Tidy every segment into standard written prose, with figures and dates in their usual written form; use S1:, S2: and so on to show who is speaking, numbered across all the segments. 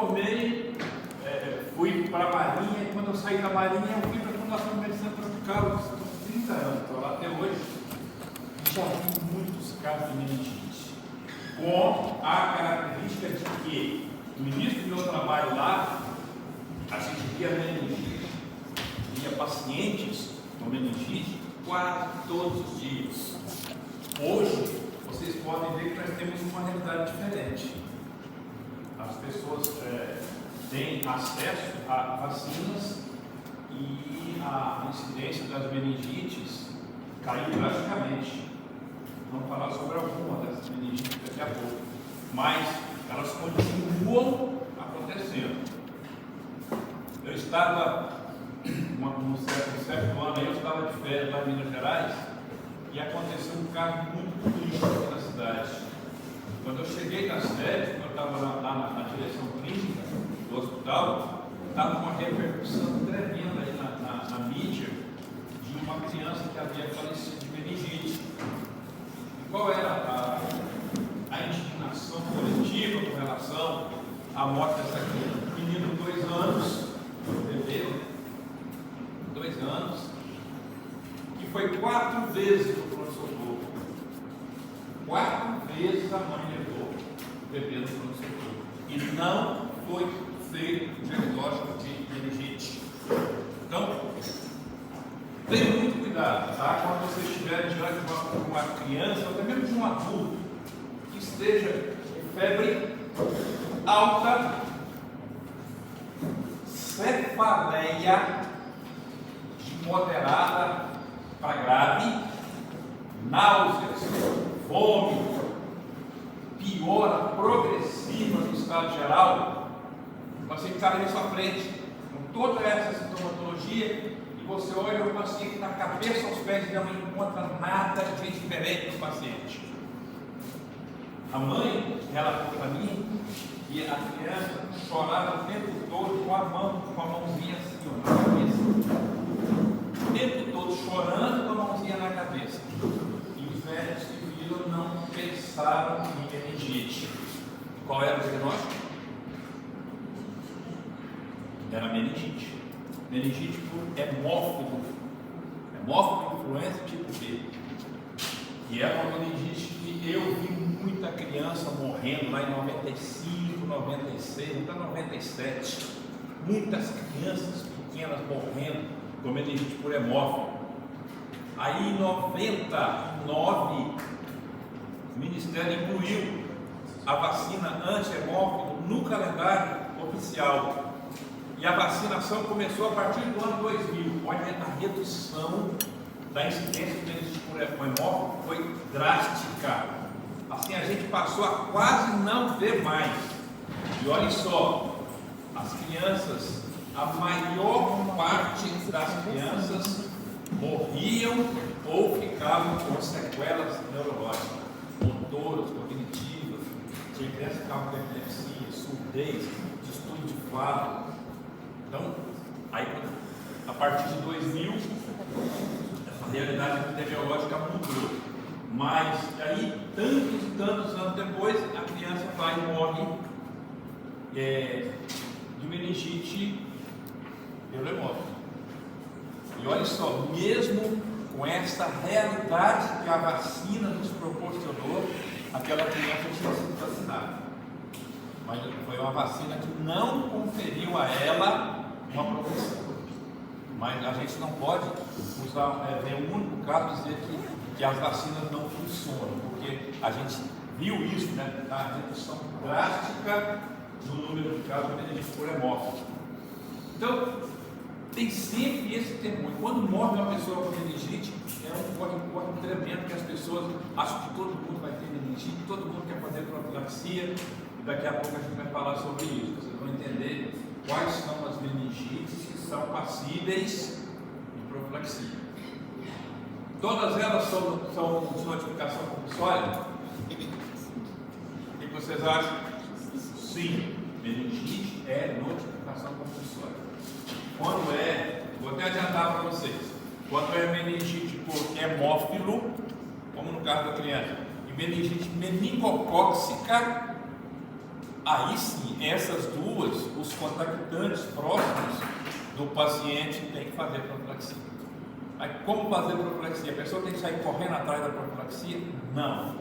S1: formei, fui para a Marinha, e quando eu saí da Marinha, eu fui para a Fundação de Medicina Tropical, eu estou com 30 anos, estou lá até hoje, e já vi muitos casos de meningite, com a característica de que, no início do meu trabalho lá, a gente via meningite, via pacientes com meningite quase todos os dias. Hoje, vocês podem ver que nós temos uma realidade diferente. As pessoas têm acesso a vacinas e a incidência das meningites caiu drasticamente. Vamos falar sobre alguma dessas meningites daqui a pouco, mas elas continuam acontecendo. Eu estava, num certo ano, eu estava de férias lá em Minas Gerais e aconteceu um caso muito triste aqui na cidade. Quando eu cheguei na sede, eu estava lá na direção clínica do hospital, estava uma repercussão tremenda aí na mídia de uma criança que havia falecido de meningite. E qual era a indignação coletiva com relação à morte dessa criança? Menino de 2 anos, bebê, 2 anos, que foi 4 vezes no pronto-socorro. 4 vezes a mãe levou o bebê no pronto-socorro. E não foi feito o diagnóstico de meningite. Então, tenha muito cuidado, tá? Quando você estiver diante de uma criança, ou até mesmo de um adulto, que esteja com febre alta, cefaleia de moderada para grave, náuseas, vômito, piora progressiva no estado geral, o paciente está ali na sua frente, com toda essa sintomatologia, e você olha o paciente da cabeça aos pés e não encontra nada de diferente no paciente. A mãe relatou para mim que a criança chorava o tempo todo com a mãozinha assim, ó, na cabeça. O tempo todo chorando com a mãozinha na cabeça. E os médicos que viram não pensaram em meningite. Qual era o diagnóstico? Era meningite. Meningite por hemófilo. Hemófilo influenza tipo B. E é uma meningite que eu vi muita criança morrendo lá em 95, 96, até 97. Muitas crianças pequenas morrendo com meningite por hemófilo. Aí em 99, o Ministério incluiu a vacina anti-hemófilo no calendário oficial. E a vacinação começou a partir do ano 2000. Olha, a redução da incidência de meningite por hemófilo foi drástica. Assim, a gente passou a quase não ver mais. E olha só, as crianças, a maior parte das crianças morriam ou ficavam com sequelas neurológicas, motoras, cognitivas. Tinha criança que ficava com epilepsia, surdez, distúrbio de fala. Então, aí, a partir de 2000, essa realidade epidemiológica mudou. Mas aí, tantos e tantos anos depois, a criança vai e morre de meningite pelo hemófilo. E olha só, mesmo com essa realidade que a vacina nos proporcionou, aquela criança tinha sido vacinada. Mas foi uma vacina que não conferiu a ela uma proteção. Mas a gente não pode usar, ver um único caso e dizer que as vacinas não funcionam, porque a gente viu isso, né? A redução drástica no número de casos de meningite por hemófilo. Então, tem sempre esse temor. Quando morre uma pessoa com meningite, é um corre tremendo, que as pessoas acham que todo mundo vai ter meningite, todo mundo quer fazer profilaxia, e daqui a pouco a gente vai falar sobre isso. Vocês vão entender quais são as meningites que são passíveis de profilaxia. Todas elas são de notificação compulsória? O que vocês acham? Sim, meningite é notificação compulsória. Quando vou até adiantar para vocês, quando é meningite por hemófilo, como no caso da criança, e meningite meningocócica, Aí sim, essas duas, os contactantes próximos do paciente têm que fazer profilaxia. Aí como fazer profilaxia? A pessoa tem que sair correndo atrás da profilaxia? Não.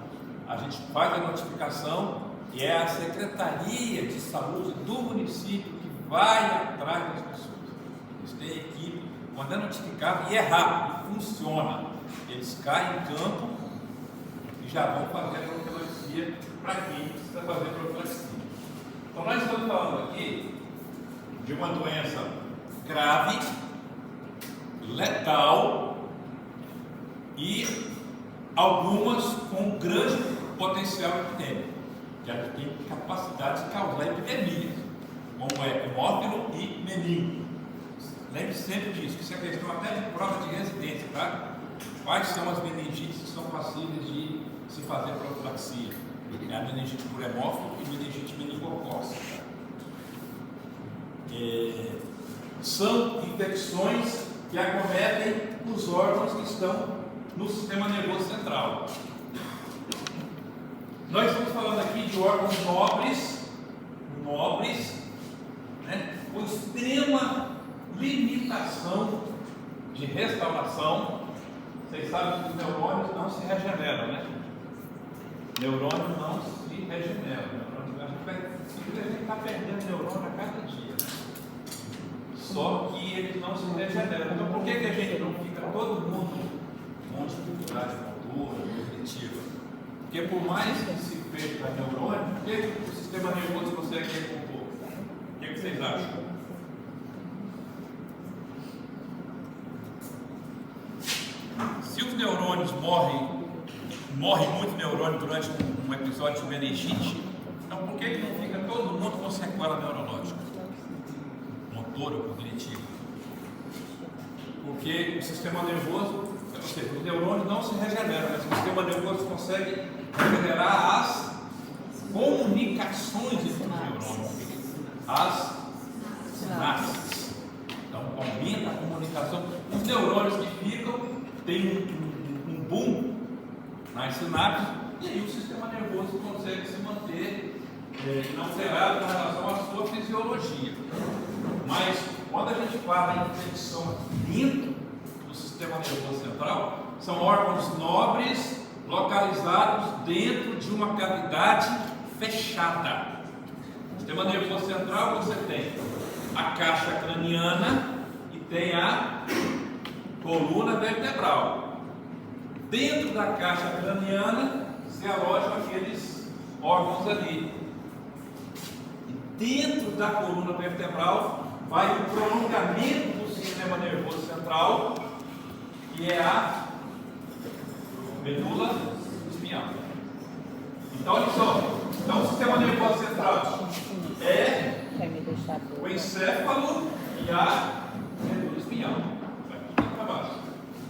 S1: A gente faz a notificação e é a Secretaria de Saúde do município que vai atrás das pessoas. Eles têm equipe, quando é notificado, e é rápido, e funciona. Eles caem em campo e já vão fazer a profilaxia para quem precisa fazer profilaxia. Então nós estamos falando aqui de uma doença grave, letal e algumas com grande potencial epidêmico, que ela tem capacidade de causar epidemias, como é hemófilo e meningo. Lembre sempre disso, que isso é questão até de prova de residência, tá? Quais são as meningites que são passíveis de se fazer profilaxia? É a meningite por hemófilo e meningite meningocócica. São infecções que acometem os órgãos que estão no sistema nervoso central. Nós estamos falando aqui de órgãos nobres, né, com extrema limitação de restauração. Vocês sabem que os neurônios não se regeneram, né? Neurônio não se regenera. A gente está perdendo neurônio a cada dia. Só que eles não se regeneram. Então por que a gente não fica todo mundo com dificuldade motora, cognitiva? Porque por mais que se perca neurônio, por que o sistema nervoso consegue recompor? O que vocês acham? Se os neurônios morre muito neurônio durante um episódio de meningite, então por que não fica todo mundo com sequela neurológica, motora ou cognitiva? Porque o sistema nervoso, ou seja, os neurônios não se regeneram, mas o sistema nervoso consegue regenerar as comunicações entre os neurônios, as sinapses. Então aumenta a comunicação. Os neurônios que ficam têm um boom nas sinapses, e aí o sistema nervoso consegue se manter inalterado em relação à sua fisiologia. Mas quando a gente fala em infecção dentro do sistema nervoso central, são órgãos nobres localizados dentro de uma cavidade fechada. No sistema nervoso central você tem a caixa craniana e tem a coluna vertebral. Dentro da caixa craniana se alojam aqueles órgãos ali. E dentro da coluna vertebral vai o prolongamento do sistema nervoso central, que é a medula espinhal. Então, olha só. Então, o sistema nervoso central é o encéfalo e a medula espinhal. Vai para baixo.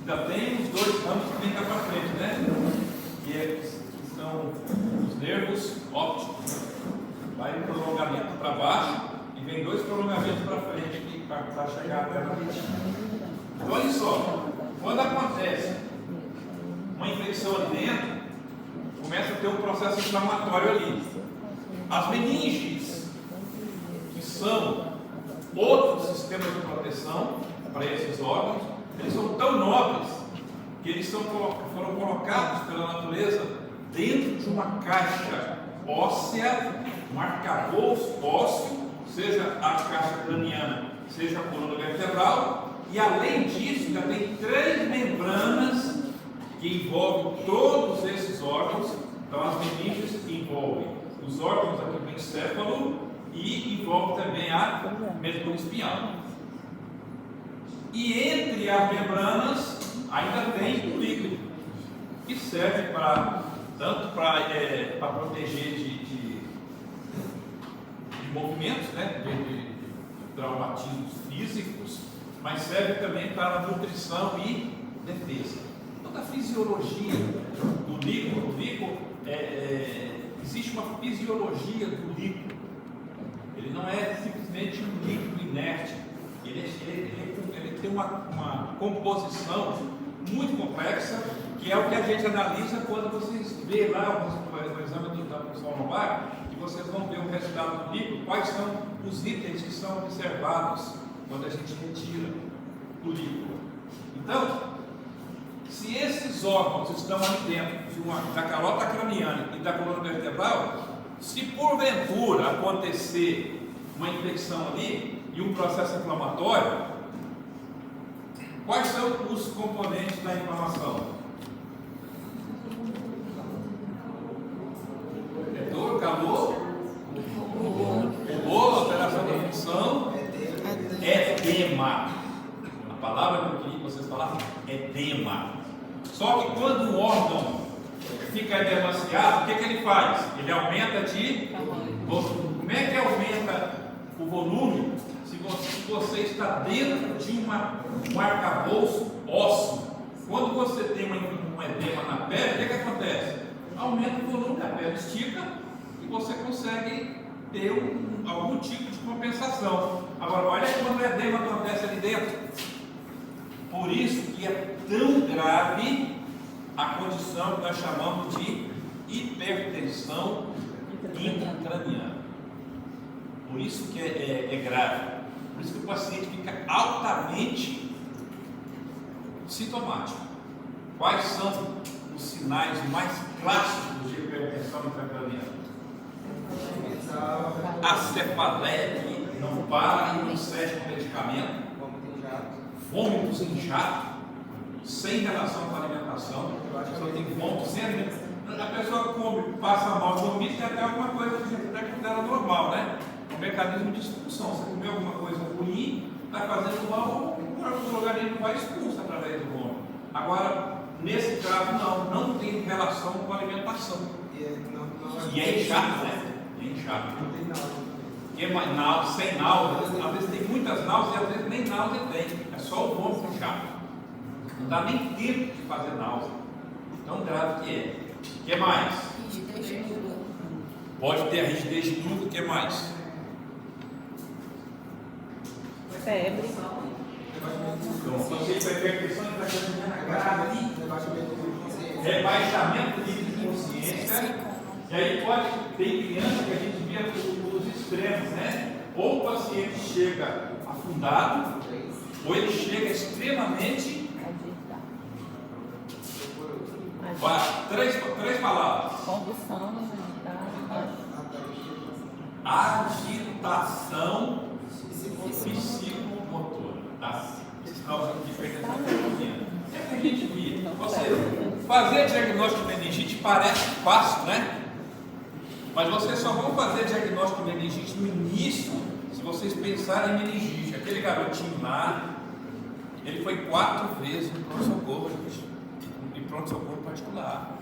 S1: Ainda tem os dois ramos que vem cá para frente, né? Que são os nervos ópticos. Vai um prolongamento para baixo e vem dois prolongamentos para frente aqui para chegar até na retina. Então, olha só, quando acontece uma infecção ali dentro, começa a ter um processo inflamatório ali. As meninges, que são outros sistemas de proteção para esses órgãos, eles são tão nobres que eles foram colocados pela natureza dentro de uma caixa óssea, um arcabouço ósseo, seja a caixa craniana, seja a coluna vertebral, e além disso, ainda tem 3 membranas que envolvem todos esses órgãos. Então, as meninges envolvem os órgãos aqui do encéfalo e envolve também a medula espinhal. E entre as membranas ainda tem o líquido, que serve tanto para proteger de movimentos, né, de traumatismos físicos, mas serve também para nutrição e defesa. Toda a fisiologia do líquido, existe uma fisiologia do líquido. Ele não é simplesmente um líquido inerte. Ele tem uma composição muito complexa, que é o que a gente analisa quando vocês vê lá o exame da função lombar, e vocês vão ver o resultado do líquido, quais são os itens que são observados quando a gente retira o líquido. Então, se esses órgãos estão ali dentro da calota craniana e da coluna vertebral, se porventura acontecer uma infecção ali e um processo inflamatório, quais são os componentes da inflamação? É dor, calor, rubor, alteração da função, edema. A palavra que eu queria que vocês falassem é edema. Só que quando o órgão fica edemaciado, o que ele faz? Ele aumenta de volume. Como é que aumenta o volume se você está dentro de um arcabouço ósseo? Quando você tem um edema na pele, o que acontece? Aumenta o volume da pele, estica e você consegue ter algum tipo de compensação. Agora, olha quando o edema acontece ali dentro. Por isso que é tão grave a condição que nós chamamos de hipertensão intracraniana. Por isso que é grave. Por isso que o paciente fica altamente sintomático. Quais são os sinais mais clássicos de hipertensão intracraniana? A cefaleia que não para e não cede com medicamento, vômitos em jato, sem relação com a alimentação. A pessoa tem vômito sem alimentação. A pessoa come, passa mal, vomita, tem até alguma coisa que até considera normal, né? É um mecanismo de expulsão. Você comeu alguma coisa ruim, está fazendo mal, o organismo vai expulso através do vômito. Agora, nesse caso, não tem relação com a alimentação. E é chato, né? É chato. Porque sem náusea, às vezes tem muitas náuseas e às vezes nem náusea tem. É só o vômito chato. Não dá nem tempo de fazer náusea. Tão grave que é. O que mais? Pode ter a rigidez de tudo. O que mais?
S2: Febre.
S1: Então, você vai ver a questão da caminhada grave. Rebaixamento de consciência. E aí pode ter criança que a gente vê os extremos, né? Ou o paciente chega afundado, ou ele chega extremamente. Três palavras.
S2: Condução,
S1: agitação psicomotora. Esse causa de hipertensão intracraniana. É que a gente vê. Você fazer diagnóstico de meningite parece fácil, né? Mas vocês só vão fazer diagnóstico de meningite no início, se vocês pensarem em meningite. Aquele garotinho lá, ele foi 4 vezes no pronto-socorro, em pronto-socorro particular.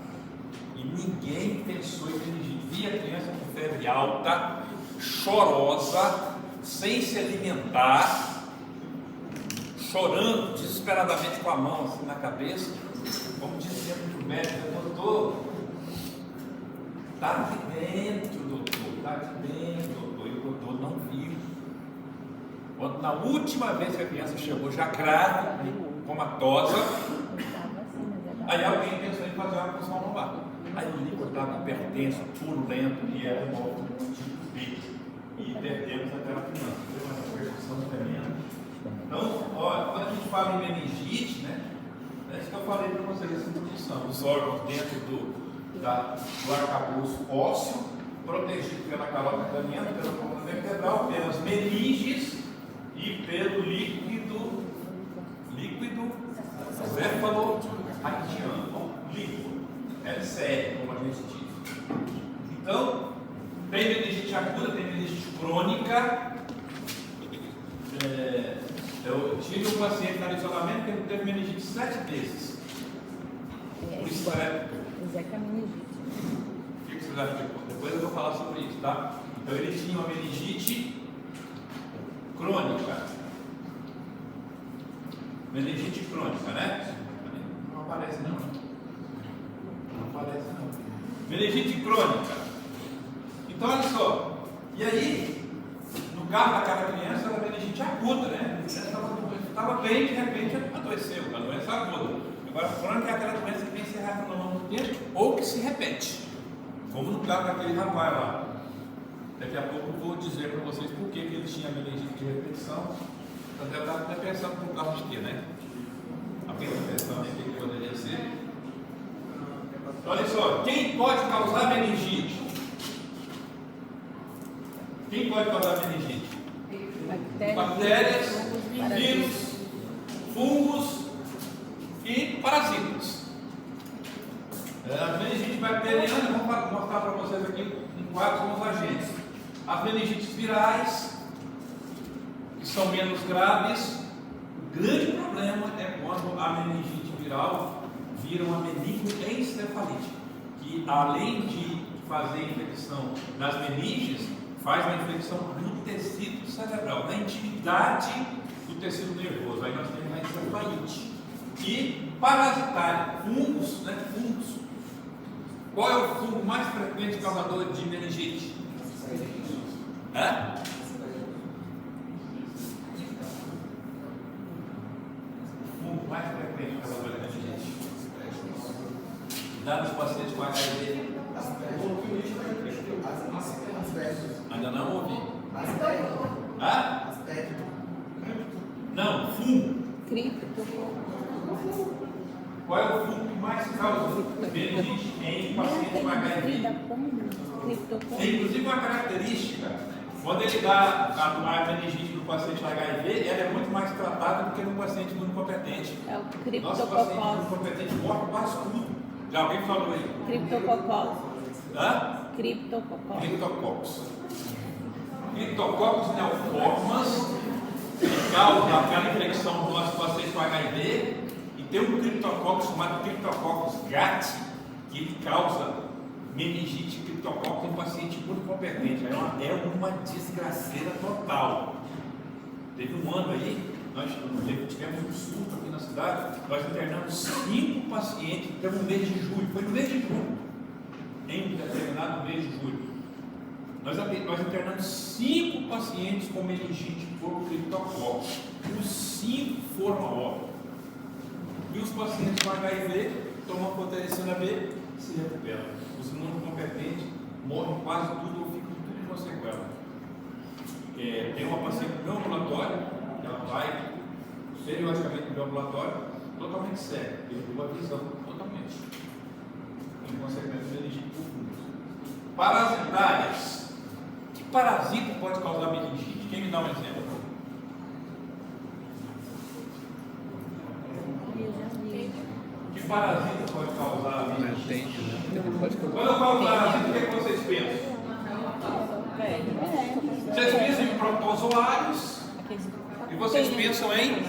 S1: E ninguém pensou em meningite. Via a criança com febre alta, chorosa, sem se alimentar, chorando desesperadamente com a mão assim na cabeça, como dizendo para o médico: doutor, está aqui dentro, doutor, está aqui dentro, doutor. E o doutor não viu. Quando na última vez que a criança chegou já grave, comatosa, aí alguém pensou em fazer uma punção lombar. Aí o líquido estava hipertenso, purulento e era morto tipo B. E perdemos aquela criança. Foi uma percussão tremenda. Então, olha, quando a gente fala em meningite, né? É isso que eu falei para vocês nessa introdução. Os órgãos dentro do arcabouço ósseo, protegido pela calota craniana, pela coluna vertebral, pelas meninges e pelo líquido cefalo-radiano, líquido, LCR, como a gente diz. Então, tem meningite aguda, tem meningite crônica. Eu tive um paciente na isolamento que teve meningite 7 vezes. Por isso
S2: Zeca meningite.
S1: O que vocês acham? Depois eu vou falar sobre isso, tá? Então ele tinha uma meningite crônica. Meningite crônica, né? Não aparece não. Não aparece não. Meningite crônica. Então olha só. E aí, no caso daquela criança, era meningite aguda, né? Estava bem, de repente adoeceu. A doença aguda. Agora, crônica é aquela doença que vem se arrastando ao longo do tempo ou que se repete. Como no caso daquele rapaz lá. Daqui a pouco eu vou dizer para vocês por que ele tinha meningite de repetição. Você deve estar até pensando por causa de quê, né? Alguém está pensando em que poderia ser? Olha só, quem pode causar meningite? Quem pode causar meningite? Bactérias, vírus, fungos e parasitas. A meningite bacteriana, vou mostrar para vocês aqui quais são os agentes. As meningites virais, que são menos graves. O grande problema é quando a meningite viral vira uma meningoencefalite, que além de fazer infecção nas meninges, faz uma infecção no tecido cerebral, na intimidade do tecido nervoso. Aí nós temos a encefalite. E parasitária, fungos, né? Fungos. Qual é o fungo mais frequente causador de meningite? O fungo mais frequente causador de meningite. Dá nos pacientes com HIV. Ainda não ouvi. Não, fungo. Qual é o fungo que mais causa meningite em pacientes com HIV? Tem inclusive uma característica, quando ele dá a meningite no paciente HIV, ela é muito mais tratada do que no paciente imunocompetente.
S2: É o
S1: Nosso paciente
S2: criptococcus.
S1: imunocompetente morre quase tudo. Já alguém falou aí?
S2: Criptococcus.
S1: Criptococcus.
S2: Criptococcus.
S1: Criptococcus neoformas, que causa aquela infecção do nosso paciente com HIV, e tem um criptococcus chamado Cryptococcus gat, que ele causa meningite criptococcus em paciente muito competente. É uma desgraceira total. Teve um ano aí, nós tivemos um surto aqui na cidade, nós internamos 5 pacientes, temos um mês de julho, foi no mês de julho, em um determinado mês de julho. Nós internamos 5 pacientes com meningite por criptococcus. Os 5 foram a óbito. E os pacientes com HIV tomam proteína B e se recuperam. Os imunocompetentes morrem quase tudo ou ficam tudo com sequela. Tem uma paciente no meu ambulatório, ela vai periodicamente no meu ambulatório, totalmente cega, perdeu a visão totalmente. Em consequência de meningite por fungos. Parasitárias. Que parasita pode causar meningite? Quem me dá um exemplo? Que parasita pode causar meningite? Quando eu falo parasita, o que vocês pensam? Vocês pensam em protozoários e vocês pensam em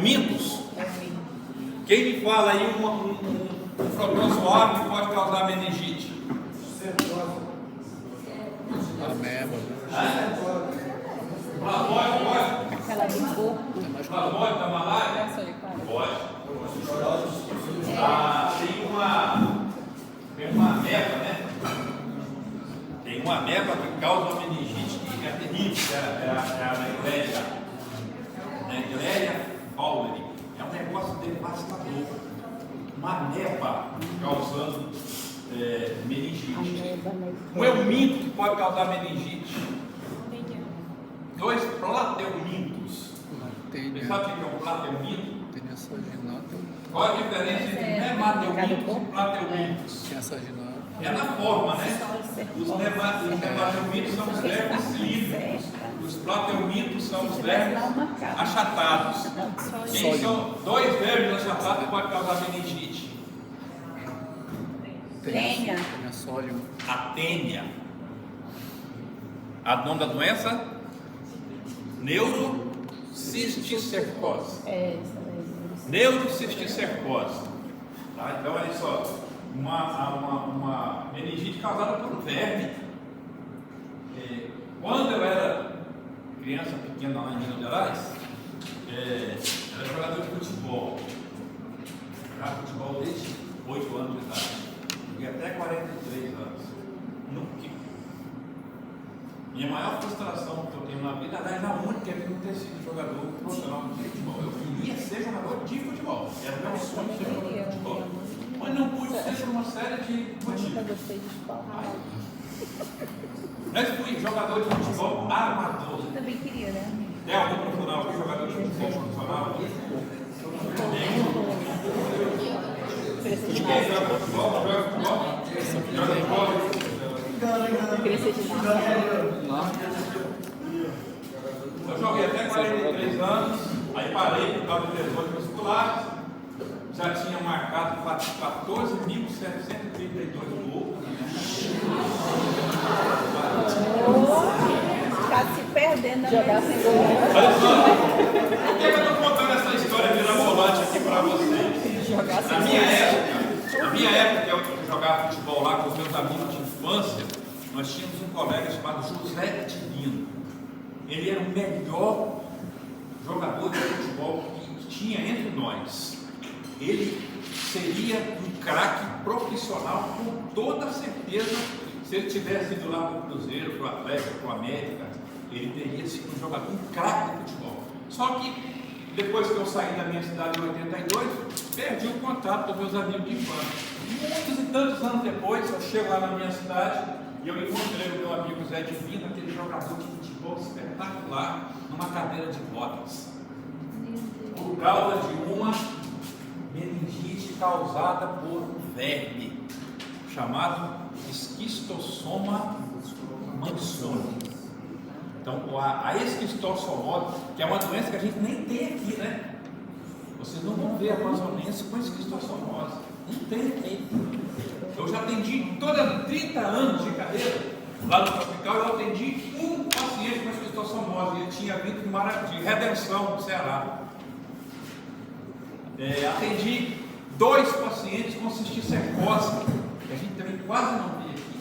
S1: mintos? Quem me fala aí um protozoário que pode causar meningite?
S3: Ameba.
S1: Plasmóide pode?
S2: Aquela de porco.
S1: Plasmóide da malária? Pode. Tem uma ameba, né? Tem uma ameba que causa uma meningite que é terrível, é a Neigleria fowleri. É um negócio devastador. Uma ameba causando meningite. Um euminto que pode causar meningite. 2 plateumintos. Você sabe o que é um plateuminto? Qual a diferença entre nemateumintos e plateumintos? É na forma, né? Os nemateumintos são os vermes cilíndricos. Os plateumintos são os vermes achatados. Quem são 2 vermes achatados que podem causar meningite? A tênia. O nome da doença? Neurocisticercose. Neurocisticercose. Tá? Então, olha só. Uma meningite causada por um verme. Quando eu era criança pequena lá em Minas Gerais, era jogador de futebol. Jogava futebol desde 8 anos de idade. Joguei até 43 anos. Minha maior frustração que eu tenho na vida é a única é não ter sido jogador profissional de futebol. Eu queria ser jogador de futebol. Era o meu sonho ser jogador de futebol. Mas não pude ser por uma série de motivos. Mas fui jogador de futebol armador.
S2: Eu também queria, né?
S1: Tem algum profissional aqui, jogador de futebol profissional? Ninguém joga futebol? Joga futebol? Joga futebol?
S2: Eu queria ser ginasta.
S1: Eu joguei até 43 anos, aí parei por causa de lesões musculares. Já tinha marcado 14.732 gols.
S2: Tá se perdendo na jogar sem gol.
S1: Olha só, por que eu estou contando essa história mirabolante aqui para vocês?
S2: Jogar sem
S1: Na minha época, eu jogava futebol lá com os meus amigos de infância, nós tínhamos um colega chamado José Divino. Ele era o melhor jogador de futebol que tinha entre nós. Ele seria um craque profissional, com toda certeza. Se ele tivesse ido lá para o Cruzeiro, para o Atlético, para o América, ele teria sido um jogador, um craque de futebol. Só que depois que eu saí da minha cidade em 82, perdi o contato com meus amigos de infância. Muitos e tantos anos depois, eu chego lá na minha cidade e eu encontrei o meu amigo Zé Divino, aquele jogador de futebol espetacular, numa cadeira de rodas, por causa de uma meningite causada por um verme chamado esquistossoma mansoni. Então, a esquistossomose, que é uma doença que a gente nem tem aqui, né? Vocês não vão ver amazonense com esquistossomose. Não tem aqui. Eu já atendi toda 30 anos de carreira lá no Tropical, eu atendi um paciente com esquistossomose. Ele tinha vindo de Redenção, no Ceará. Atendi 2 pacientes com cisticercose, que a gente também quase não vê aqui,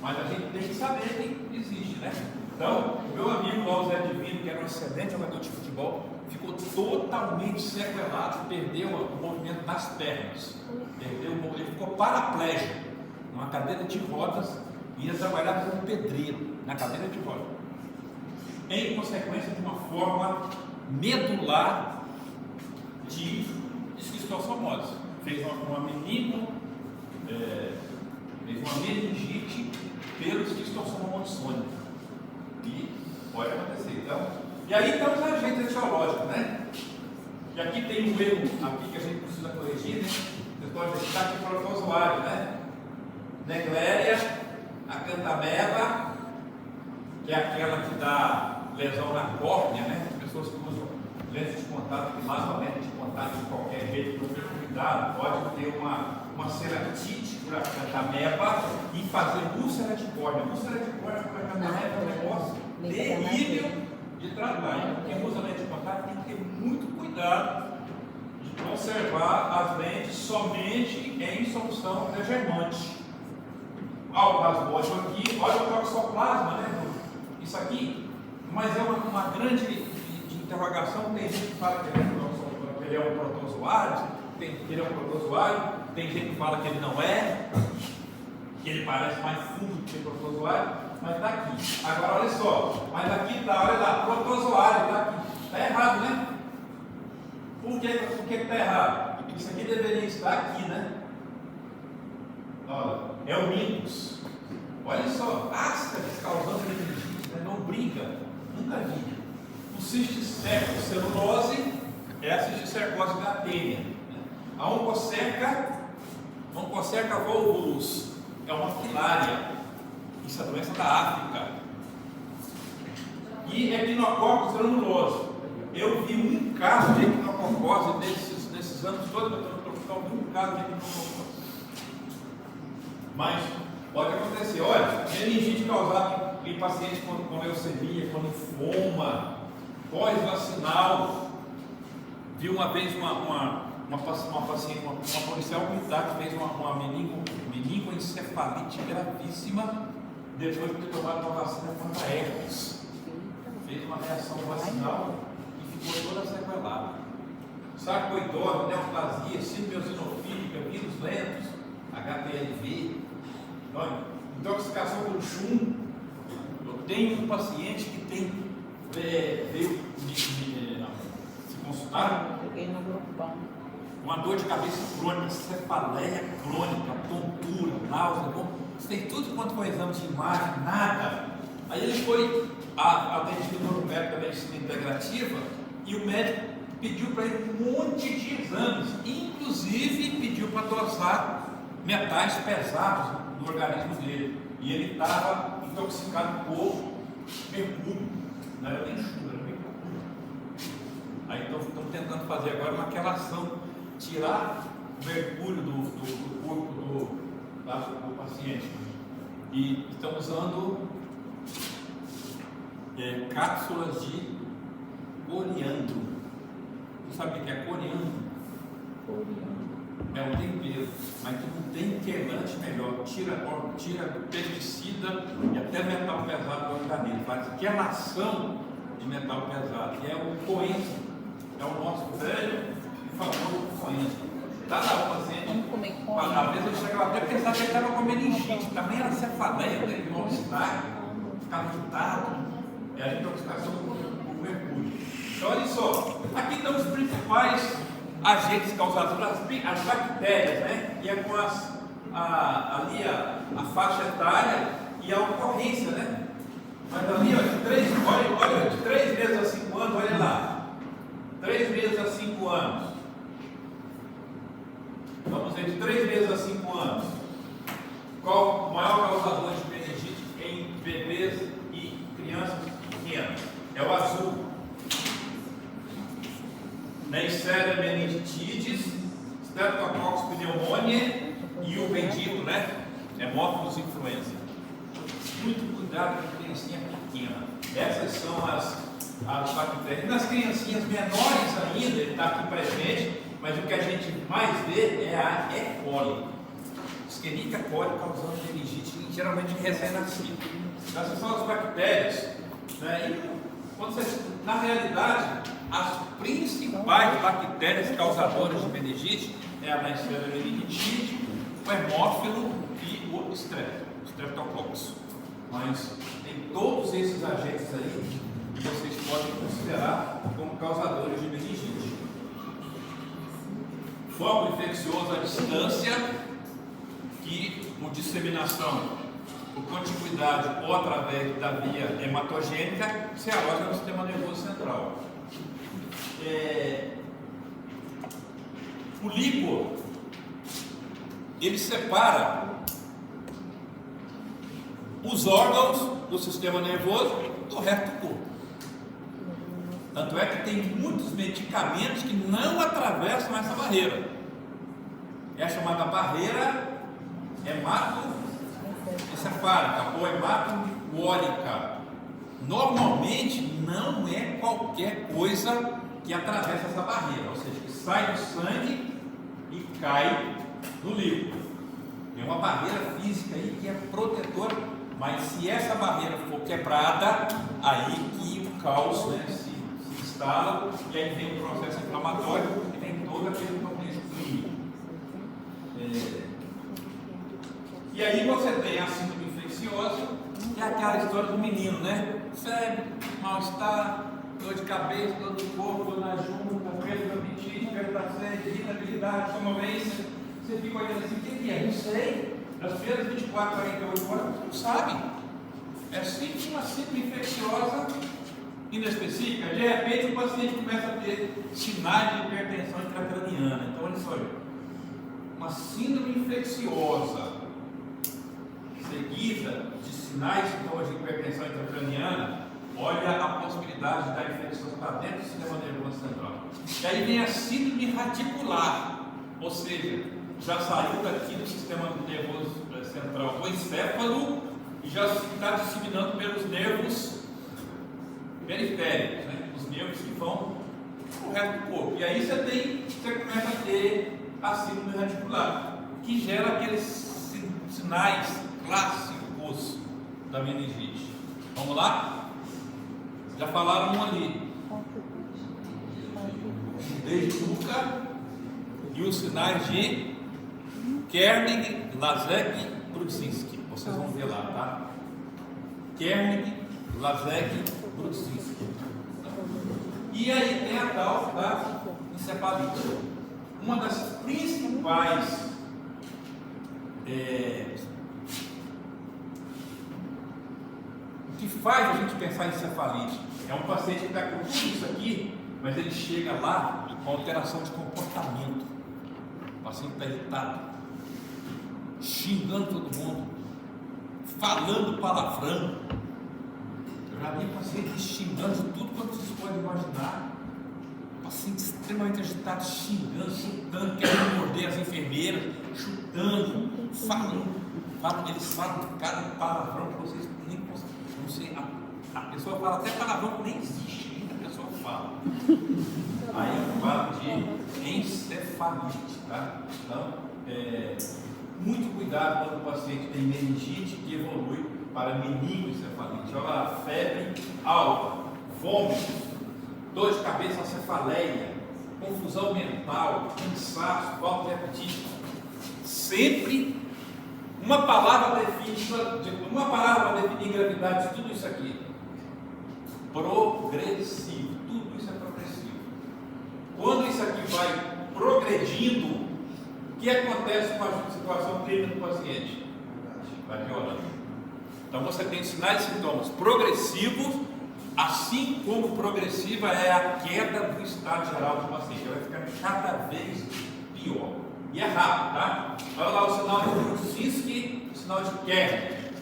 S1: mas a gente tem que saber que existe, né? Então, o meu amigo lá, o Zé Divino, que era um excelente jogador de futebol, ficou totalmente sequelado, perdeu o movimento das pernas, ele ficou paraplégico, numa cadeira de rodas, e ia trabalhar como pedreiro, na cadeira de rodas, em consequência de uma forma medular de esquistossomose. Fez uma meningite pelo esquistossoma mansoni. E pode acontecer. Então, e aí estão os agentes etiológicos, né? E aqui tem um erro aqui que a gente precisa corrigir, né? Vocês podem ver que está aqui protozoário, né? Negléria, acantameba, que é aquela que dá lesão na córnea, né? Pessoas que usam lentes de contato, que mais uma lente de contato de qualquer jeito, não ter cuidado, pode ter uma ceratite por acantameba e fazer úlcera de córnea. Úlcera de córnea por acantameba é um negócio terrível de tratar. Então, quem usa lente de contato tem que ter muito cuidado de conservar as lentes somente em solução degermante. Olha o plasmódio aqui, olha o toxoplasma, né? Isso aqui, mas é uma grande interrogação. Tem gente que fala que ele é um protozoário, tem gente que fala que ele não é, que ele parece mais fundo que protozoário, mas está aqui. Agora olha só, mas aqui está, olha lá, protozoário, está aqui. Está errado, né? Por que está errado? Isso aqui deveria estar aqui, né? Olha, é o micos. Olha só, ascaris causando meningite, né? Não brinca, nunca vi. O cisticercocelulose é a cisticercose da tênia. A oncocerca volvulus é uma filária. Isso é a doença da África. E equinococcus granulose. Eu vi um caso de equinococose nesses anos todos, eu estou vi um caso de equinococose. Mas pode acontecer. Olha, meningite causada em pacientes com leucemia, com linfoma, pós-vacinal. Vi uma vez uma paciente, uma policial militar que fez uma meningoencefalite gravíssima depois de ter tomado uma vacina contra a herpes. Fez uma reação vacinal e ficou toda sequelada. Sarcoidose, neoplasia, síndrome eosinofílica, vírus lentos, HPLV, intoxicação por chumbo. Eu tenho um paciente que veio se consultar uma dor de cabeça crônica, cefaleia crônica, tontura, náusea, fez tudo quanto foi exame de imagem, nada. Aí ele foi atendido por um médico da medicina integrativa e o médico pediu para ele um monte de exames, inclusive pediu para dosar metais pesados no organismo dele. E ele estava intoxicado por mercúrio, não era nem chumbo, era mercúrio. Aí então estamos tentando fazer agora uma quelação, tirar o mercúrio do corpo do paciente. E estamos usando cápsulas de coriandro. Você sabe o que é coriandro? É um tempero, mas que não tem quelante melhor. Tira pesticida e até metal pesado do organismo. Faz quelação de metal pesado. Que é o coenzimo. É o nosso velho e famoso coenzimo. Está lá o paciente. Às vezes ele chegava até a pensar que ele estava com meningite. Também era cefaleia, teve mal-estar, ficava irritado. É a intoxicação por mercúrio. Então, olha só, aqui estão os principais agentes causadores, as bactérias, né? E é com ali a faixa etária e a ocorrência, né? Mas ali, ó, de 3 meses a 5 anos, olha lá. 3 meses a 5 anos. Vamos ver, de 3 meses a 5 anos. Qual o maior causador de meningite em bebês e crianças pequenas? É o azul. Neisseria meningitidis, Streptococcus pneumoniae e o bendito, né? Hemófilos influenza. Muito cuidado com a criancinha pequena. Essas são as bactérias. E nas criancinhas menores ainda, ele está aqui presente, mas o que a gente mais vê é a E. coli. Escherichia coli causando meningite, geralmente em recém-nascido. Essas são as bactérias. Né? E, na realidade, as principais bactérias causadoras de meningite é a Neisseria meningitidis, o hemófilo e o Streptococcus. Mas tem todos esses agentes aí que vocês podem considerar como causadores de meningite. Foco infeccioso à distância, que por disseminação, por contiguidade ou através da via hematogênica, se aloja no sistema nervoso central. O líquor, ele separa os órgãos do sistema nervoso do resto do corpo. Tanto é que tem muitos medicamentos que não atravessam essa barreira. É a chamada barreira hematoencefálica ou hematolicórica. Normalmente não é qualquer coisa que atravessa essa barreira, ou seja, que sai do sangue e cai no líquido. Tem uma barreira física aí que é protetora, mas se essa barreira for quebrada, aí que o caos, né, se instala, e aí vem o processo inflamatório e vem todo aquele contexto clínico. E aí você tem a síndrome infecciosa, que é aquela história do menino, né? Febre, mal-estar, dor de cabeça, dor do corpo, dor na junta, perda do apetite, perda da sede, irritabilidade, sonolência. Você fica olhando assim, o que é? Não sei. Nas primeiras 24, 48 horas, você não sabe. É sempre uma síndrome infecciosa inespecífica. De repente, o paciente começa a ter sinais de hipertensão intracraniana. Então, olha só, uma síndrome infecciosa seguida de sinais e sintomas de hipertensão intracraniana, olha a possibilidade da infecção estar dentro do sistema nervoso central. E aí vem a síndrome radicular, ou seja, já saiu daqui do sistema nervoso central do encéfalo e já está disseminando pelos nervos periféricos, né? Os nervos que vão para o resto do corpo. E aí você começa a ter a síndrome radicular, que gera aqueles sinais clássicos da meningite. Vamos lá? Já falaram um ali. Desduca e os sinais de Kernig, Lazek, Brudzinski. Vocês vão ver lá, tá? Kernig, Lazek, Brudzinski. E aí tem a tal da encefalite. Uma das principais O que faz a gente pensar em cefalite? É um paciente que está com tudo isso aqui, mas ele chega lá com alteração de comportamento. O paciente está irritado, xingando todo mundo, falando palavrão. Eu já vi paciente xingando de tudo quanto vocês podem imaginar. Paciente extremamente agitado, xingando, chutando, querendo morder as enfermeiras, chutando, falando. Eles falam cada palavrão que vocês nem conseguem. Não sei, a pessoa fala até palavrão que nem existe, ainda a pessoa fala. Aí eu falo de encefalite, tá? Então, muito cuidado quando o paciente tem meningite que evolui para meningoencefalite. Olha lá, febre alta, vômito, dor de cabeça, cefaleia, confusão mental, cansaço, falta de apetite. Sempre uma palavra para definir gravidade de tudo isso aqui. Progressivo. Tudo isso é progressivo. Quando isso aqui vai progredindo, o que acontece com a situação clínica do paciente? Vai piorando. Então você tem sinais e sintomas progressivos, assim como progressiva é a queda do estado geral do paciente. Ele vai ficando cada vez pior. E é rápido, tá? Olha lá o sinal de Brudzinski, o sinal de Kerr.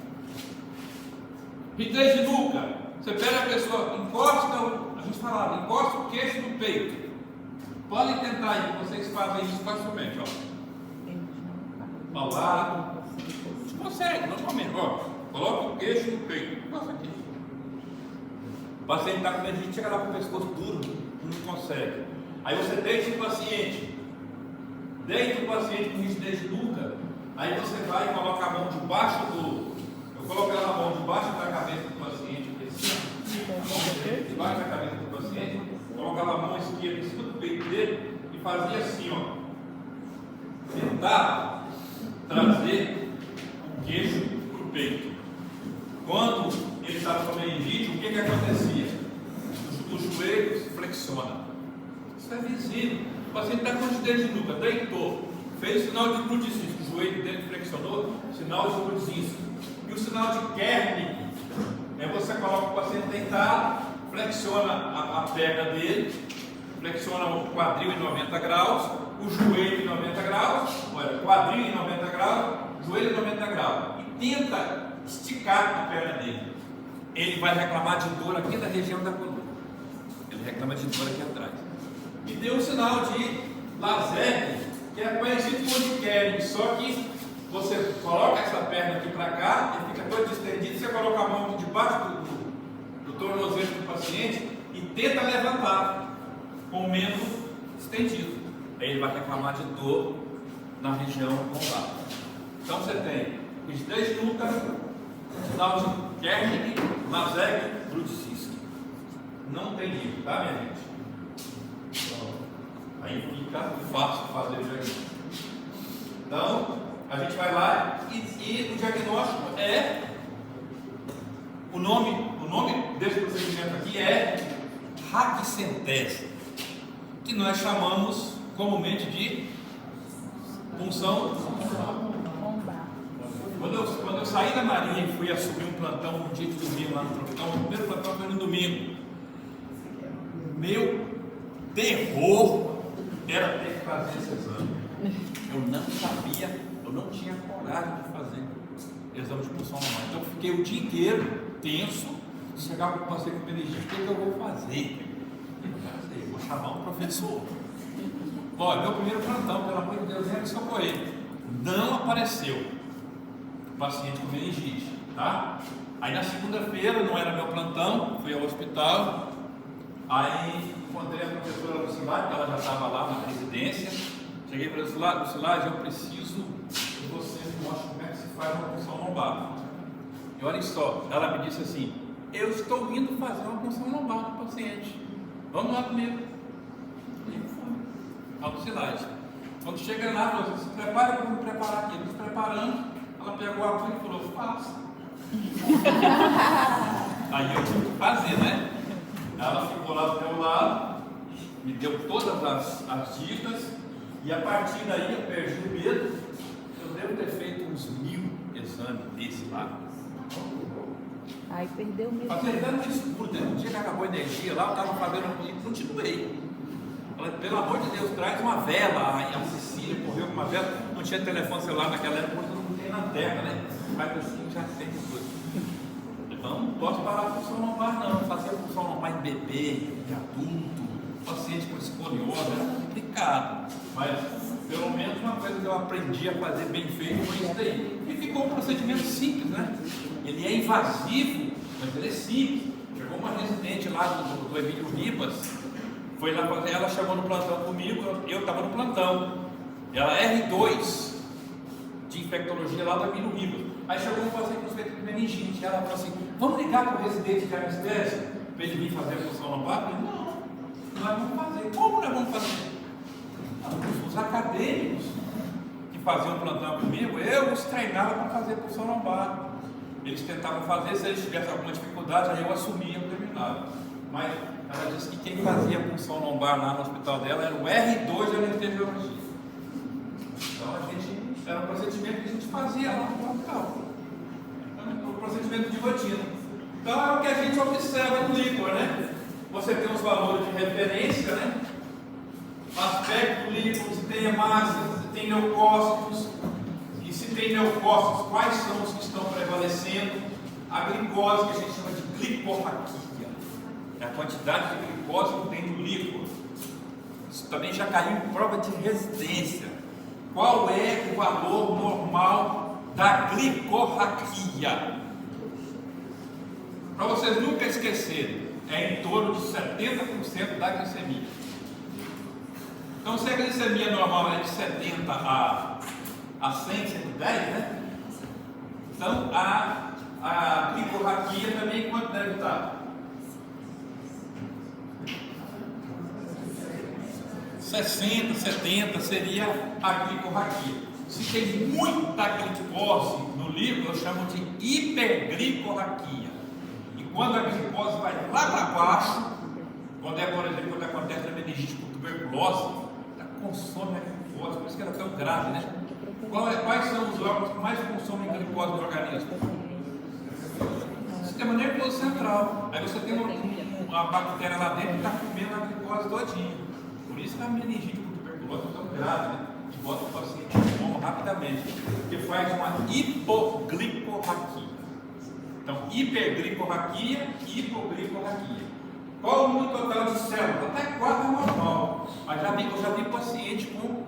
S1: Rigidez de nuca. Você pega a pessoa, encosta, a gente falava, encosta o queixo no peito. Podem tentar aí, vocês fazem isso facilmente, ó. Paulado. Você consegue, normalmente, ó. Coloca o queixo no peito. Passa aqui. O paciente está com meningite, chega lá com o pescoço duro, não consegue. Aí você deixa o paciente. Deita o paciente com rigidez de nuca, aí você vai e coloca a mão debaixo do. Eu coloco ela na mão debaixo da cabeça do paciente, debaixo da cabeça do paciente, colocava a mão esquerda em cima do peito dele e fazia assim, ó. Tentar trazer o queixo para o peito. Quando ele estava com meningite, o que acontecia? O joelho se flexiona. Isso é visível. O paciente está com rigidez de nuca, deitou, fez o sinal de Brudzinski, o joelho dele flexionou, sinal de Brudzinski. E o sinal de Kernig é você coloca o paciente deitado, flexiona a perna dele, flexiona o quadril em 90 graus, o joelho em 90 graus, olha, quadril em 90 graus, joelho em 90 graus, e tenta esticar a perna dele. Ele vai reclamar de dor aqui na região da coluna, ele reclama de dor aqui atrás. E deu um sinal de Lazette, que é conhecido por de Kernig, só que você coloca essa perna aqui para cá, ele fica todo distendido, você coloca a mão aqui debaixo do tornozelo do paciente e tenta levantar com o membro estendido. Aí ele vai reclamar de dor na região lombar. Então você tem rigidez de nuca, sinal de Kernig, Lazette, Brudzinski. Não tem livro, tá, minha gente? Aí fica fácil fazer o diagnóstico. Então, a gente vai lá e o diagnóstico é o nome desse procedimento aqui é radiocentese, que nós chamamos comumente de punção. Quando eu saí da Marinha e fui assumir um plantão no dia de domingo lá no Tropicão, o primeiro plantão foi no domingo. Meu terror era ter que fazer esse exame. Eu não sabia, eu não tinha coragem de fazer exame de punção normal. Então eu fiquei o dia inteiro tenso. Chegava para o paciente com meningite, o que eu vou fazer? Eu vou chamar um professor. Olha, meu primeiro plantão, pelo amor de Deus, era socorrer. Não apareceu o paciente com meningite, tá? Aí na segunda-feira, não era meu plantão, fui ao hospital. Aí encontrei a professora Lucilade, que ela já estava lá na residência. Cheguei para a Lucilade, eu preciso que você me mostre como é que se faz uma punção lombar. E olhem só, ela me disse assim: eu estou indo fazer uma punção lombar no paciente. Vamos lá comigo. E eu fui. A Lucilade. Quando chega lá, ela falou: se prepara para me preparar aqui. Nos preparando, ela pegou a agulha e falou: faça. Aí eu tive que fazer, né? Ela ficou lá do meu lado, me deu todas as dicas, e a partir daí eu perdi o medo. Eu devo ter feito uns 1000 exames desse lá.
S2: Aí perdeu mesmo.
S1: Fazendo dano no escuro, né? Um dia que acabou a energia lá, eu estava fazendo e continuei. Falei, pelo amor de Deus, traz uma vela. Aí a Cecília correu com uma vela, não tinha telefone celular naquela época, hoje não tem lanterna, né? Mas assim já tem tudo. Então não posso parar a função lombar, não. Fazer a função lombar em bebê, de adulto, paciente com escoliose, era complicado. Mas pelo menos uma coisa que eu aprendi a fazer bem feito foi isso daí. E ficou um procedimento simples, né? Ele é invasivo, mas ele é simples. Chegou uma residente lá do Emílio Ribas, foi lá fazer, ela chamou no plantão comigo, eu estava no plantão. Ela R2 de infectologia lá do Emílio Ribas. Aí chegou um paciente com suspeita de meningite. Ela falou assim: vamos ligar para o residente de anestesia para ele vir fazer a função lombar? Eu falei: não, nós vamos fazer. Como nós vamos fazer? Os acadêmicos que faziam plantão comigo, eu os treinava para fazer a função lombar. Eles tentavam fazer, se eles tivessem alguma dificuldade, aí eu assumia e terminava. Mas ela disse que quem fazia a função lombar lá no hospital dela era o R2 de anestesiologia. Então a gente, era um procedimento que a gente fazia lá no hospital. Então, um procedimento de rotina. Então é o que a gente observa no líquor, né? Você tem os valores de referência, né? Aspecto do líquor, se tem hemácias, se tem leucócitos. E se tem leucócitos, quais são os que estão prevalecendo? A glicose, que a gente chama de glicorraquia, é a quantidade de glicose que tem no líquor. Isso também já caiu em prova de residência. Qual é o valor normal da glicorraquia? Para vocês nunca esquecerem, é em torno de 70% da glicemia. Então, se a glicemia normal é de 70 a 100, 110, né? Então a glicorraquia também quanto deve estar? 60, 70 seria a glicorraquia. Se tem muita glicose no líquido, eu chamo de hiperglicorraquia. E quando a glicose vai lá para baixo, quando é, por exemplo, quando acontece a meningite com tuberculose, ela consome a glicose, por isso que ela é tão grave, né? Quais são os órgãos que mais consomem glicose no organismo? O sistema nervoso central. Aí você tem uma bactéria lá dentro que está comendo a glicose todinha. Por isso que a meningite com tuberculose é tão grave, né? Que bota o paciente em coma rapidamente, porque faz uma hipoglicorraquia. Então, hiperglicorraquia e hipoglicorraquia. Qual o número total de células? Até 4 é normal. Mas eu já vi paciente com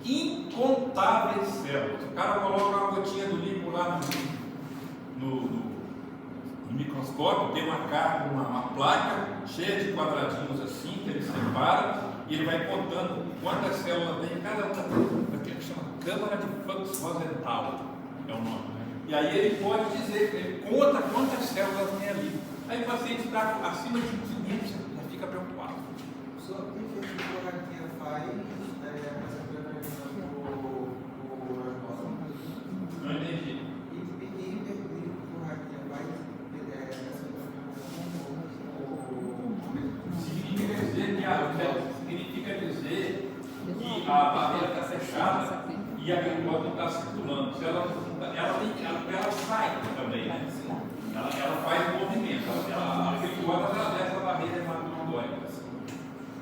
S1: incontáveis células. O cara coloca uma gotinha do líquido lá no microscópio, tem uma placa cheia de quadradinhos assim, que ele separa, e ele vai contando quantas células tem em cada uma, que ele chama câmara de fluxo rosental, é o nome. E aí ele pode dizer, ele conta quantas células tem ali. Aí o paciente está acima de 500, já fica preocupado.
S4: Só o que a glicorraquia faz?
S1: Não entendi. Significa dizer que a barreira está fechada e a glicose não está circulando. Se ela sai também, né? Ela faz o movimento. A glicose atravessa a barreira hematoendóica.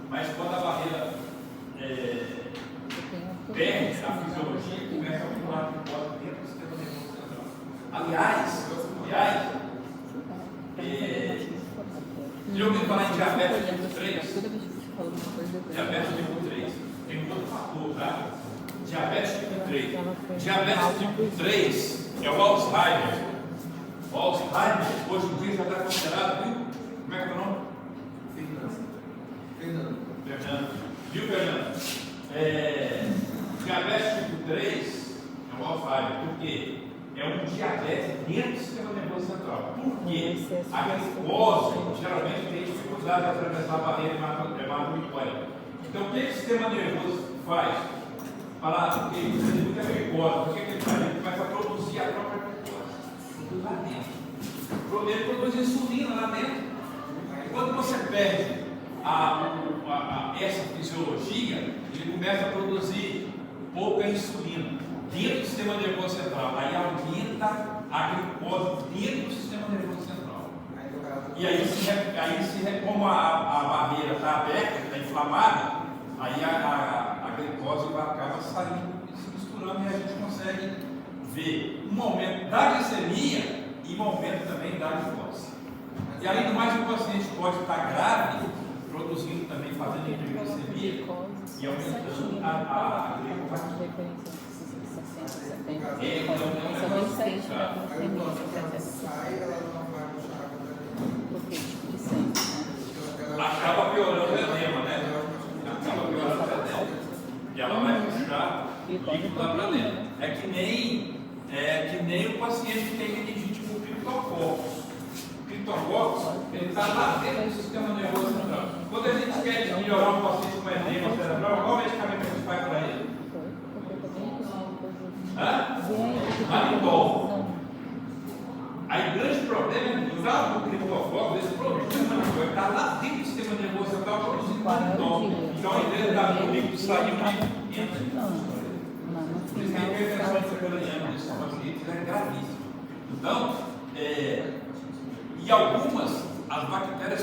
S1: Mas quando a barreira perde a fisiologia, começa a acumular a glicose dentro do sistema nervoso central. Aliás, já ouviu falar em diabetes tipo 3? Diabetes tipo 3. Tem um outro fator, tá? Diabetes tipo 3. Diabetes tipo 3 é o Alzheimer. O Alzheimer, hoje em dia, já está considerado, viu? Como é que é o nome? Fernando. Viu, Fernando? Diabetes tipo 3 é o Alzheimer. Por quê? É um diabetes dentro do sistema nervoso central. Por quê? A glicose geralmente tem dificuldade de atravessar a barreira hematopoética. Então, o que o sistema nervoso faz? Porque ele precisa de muita glicose. O que ele faz? Ele começa a produzir a própria glicose. Produz lá dentro. Ele produz insulina lá dentro. E quando você perde essa fisiologia, ele começa a produzir pouca insulina dentro do sistema nervoso central. Aí aumenta a glicose dentro do sistema nervoso central. E aí, como a barreira está aberta, está inflamada, aí a glicose acaba saindo e se misturando, e a gente consegue ver um aumento da glicemia e um aumento também da glicose. E além do mais, o paciente pode estar grave, produzindo também, fazendo hiperglicemia e aumentando a glicose.
S4: Aí sai, ela não vai puxar a
S1: Acaba piorando o edema, né? Acaba piorando o edema. E ela vai puxar líquido lá para dentro. É que nem o paciente que tem meningite com criptococcus. O criptococcus, ele está lá dentro do sistema nervoso central. Quando a gente quer melhorar um paciente com edema cerebral, qual medicamento a gente faz para ele? Manitol. Aí o grande problema é que o criptococcus, esse problema está lá dentro do sistema nervoso central produzindo manitol. Então, ao invés do líquido sair, o líquido entra. Por isso que a hipertensão intracraniana desses pacientes é gravíssima. Então, e algumas, as bactérias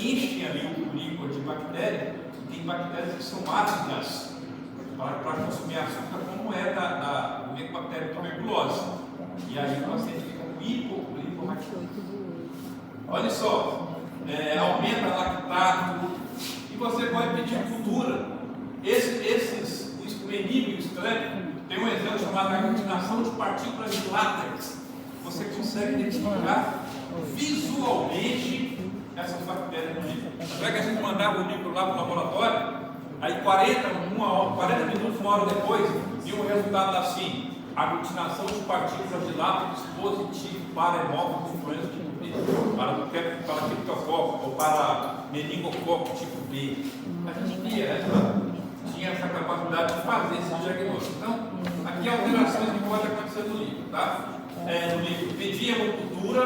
S1: enchem ali o líquido de bactéria. Tem bactérias que são ácidas para consumir açúcar, como é da Mycobacterium tuberculose. E aí o paciente fica com hipomaxia. Olha só, aumenta lactato, e você pode pedir cultura. O meningo e o estrépico tem um exemplo chamado aglutinação de partículas de látex. Você consegue identificar visualmente essas bactérias no líquido. Será que a gente mandava o líquido lá para o laboratório? Aí 40 minutos, uma hora depois, e o resultado assim: aglutinação de partículas de látex positivo para hemófilos de influenza tipo B, para criptococcus ou para meningococo tipo B. A gente tinha essa capacidade de fazer esse diagnóstico. Então, aqui alterações que podem acontecer no líquido, tá? No líquido, pedir hemocultura,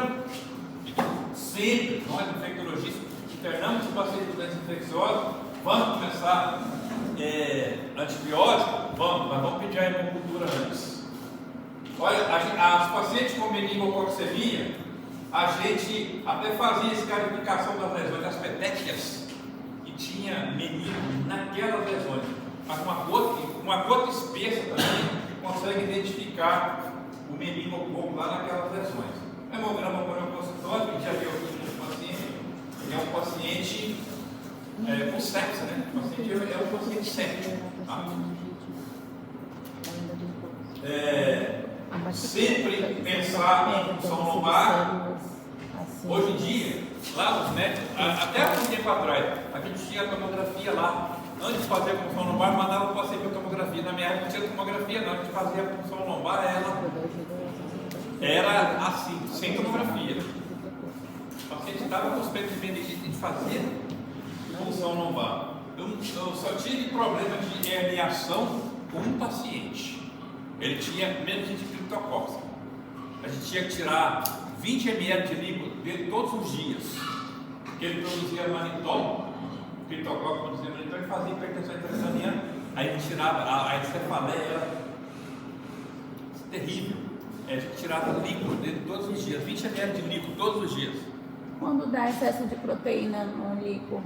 S1: sempre, nós infectologistas, internamos o paciente com doença infecciosa. Vamos começar antibiótico? Vamos, mas vamos pedir a hemocultura antes. Olha, as pacientes com meningococcemia, a gente até fazia escarificação das lesões, das petequias, e tinha meningo naquelas lesões. Mas uma gota espessa também consegue identificar o meningococo lá naquelas lesões. Hemograma por um consultório, que já viu aqui no paciente, é um paciente com sepsia, né? O paciente é um paciente séptico. Tá? Sempre pensar em função lombar. Hoje em dia, lá os médicos, até algum tempo atrás, a gente tinha tomografia lá. Antes de fazer a função lombar, mandava o paciente para tomografia. Na minha época não tinha tomografia, não. A gente fazia a função lombar, ela era assim, sem tomografia. O paciente estava com suspeito de meningite, a gente fazia função lombar. Eu só tive problema de herniação com um paciente. Ele tinha meningite criptococcus. A gente tinha que tirar 20 ml de líquido dele todos os dias. Ele produzia manitol, criptococcus produzia manitol e fazia hipertensão intracraniana. Aí a gente tirava, a encefaleia era terrível. A gente tirava líquido dele todos os dias, 20 ml de líquido todos os dias.
S2: Quando dá excesso de proteína no líquido,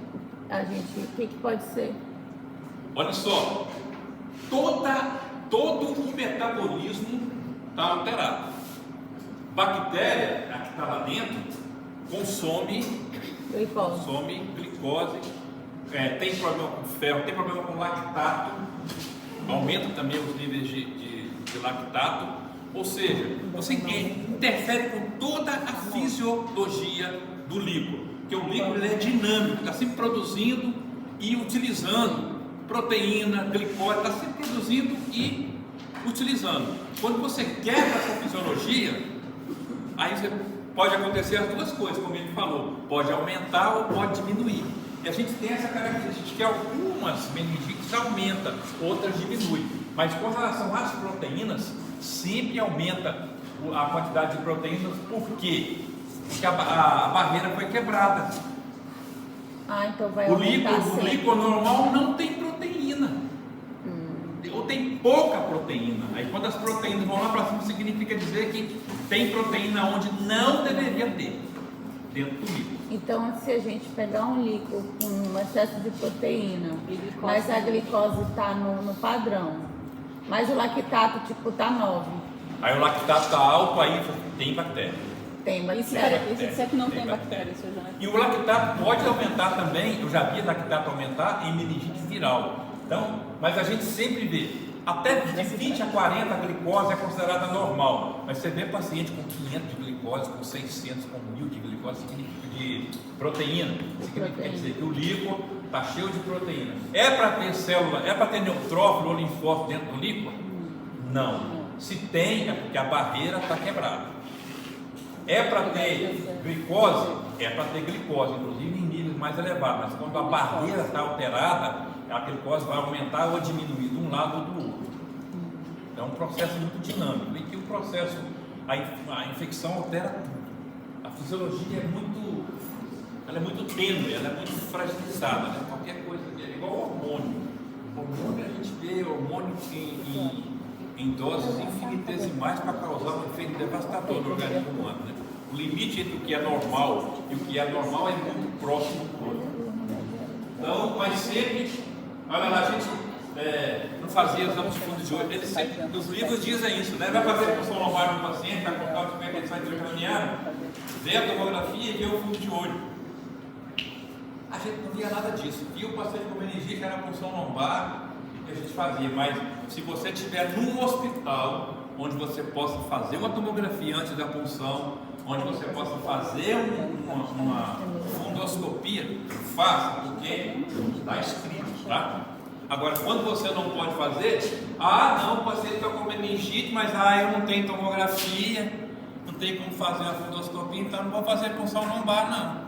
S2: o que pode ser?
S1: Olha só, todo o metabolismo está alterado. Bactéria, a que está lá dentro, consome glicose, tem problema com ferro, tem problema com lactato, aumenta também os níveis de lactato, ou seja, você interfere com toda a fisiologia do líquido, porque o líquido ele é dinâmico, está sempre produzindo e utilizando proteína, glicose, está sempre produzindo e utilizando. Quando você quebra essa fisiologia, aí pode acontecer as duas coisas, como ele falou, pode aumentar ou pode diminuir. E a gente tem essa característica que algumas meningites aumentam, outras diminuem. Mas com relação às proteínas, sempre aumenta a quantidade de proteínas, por quê? Porque a barreira foi quebrada.
S2: Então vai
S1: o líquido normal não tem proteína. Ou tem pouca proteína. Aí quando as proteínas vão lá para cima, significa dizer que tem proteína onde não deveria ter. dentro do líquido.
S2: Então, se a gente pegar um líquido com excesso de proteína, mas a glicose está no padrão, mas o lactato tipo está 9.
S1: Aí o lactato está alto, aí tem bactéria.
S2: Tem
S5: E se
S2: bactéria.
S5: disser que não tem bactéria, isso já
S1: E o lactato pode aumentar também, eu já vi lactato aumentar em meningite viral. Então, mas a gente sempre vê, até de 20 a 40 a glicose é considerada normal. Mas você vê paciente com 500 de glicose, com 600, com 1000 de glicose, de proteína. Significa dizer que o líquido está cheio de proteína. É para ter célula, é para ter neutrófilo ou linfócito dentro do líquido? Não. Se tem, é porque a barreira está quebrada. É para ter glicose? É para ter glicose, inclusive em níveis mais elevados. Mas quando a barreira está alterada, a glicose vai aumentar ou diminuir de um lado ou do outro. É um processo muito dinâmico. E que o processo, a infecção altera tudo. A fisiologia é muito tênue, ela é muito fragilizada, né? Qualquer coisa, é igual ao hormônio. O hormônio, a gente vê hormônio em doses infinitesimais para causar um efeito devastador no organismo humano, né? O limite entre o que é normal e o que é normal é muito próximo do outro. Então, mas sempre, olha lá, a gente não fazia exame de fundo de olho. Os livros dizem isso, né? Vai fazer a função lombar no paciente, vai colocar o pé que ele sai intracraniano, vê a tomografia e vê o fundo de olho. A gente não via nada disso. Via o paciente com meningite, era a função lombar que a gente fazia, mas se você estiver num hospital onde você possa fazer uma tomografia antes da punção, onde você possa fazer uma fundoscopia, faça, porque está escrito, tá? Agora, quando você não pode fazer, não, o paciente está com meningite, mas eu não tenho tomografia, não tem como fazer uma fundoscopia, então não vou fazer punção lombar, não.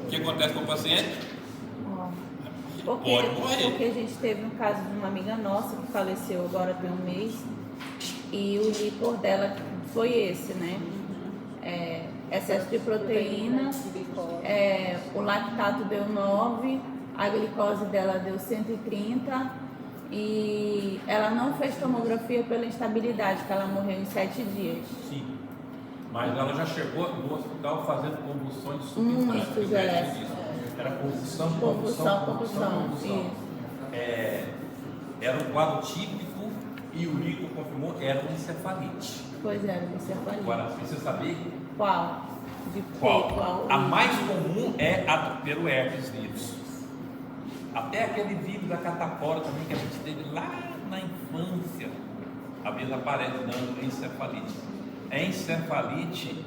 S1: O que acontece com o paciente? Pode morrer.
S2: Porque a gente teve um caso de uma amiga nossa que faleceu agora tem um mês e o líquor dela foi esse, né? Excesso de proteína, o lactato deu 9, a glicose dela deu 130 e ela não fez tomografia pela instabilidade, que ela morreu em 7 dias.
S1: Sim, mas ela já chegou no hospital fazendo convulsões subitâneas. Era convulsão. Era um quadro típico e o líquido confirmou que era uma encefalite.
S2: Pois é, encefalite.
S1: Agora, precisa saber
S2: qual?
S1: Qual? A mais comum é a pelo herpes vírus. Até aquele vírus da catapora também que a gente teve lá na infância, às vezes aparece dando encefalite. A encefalite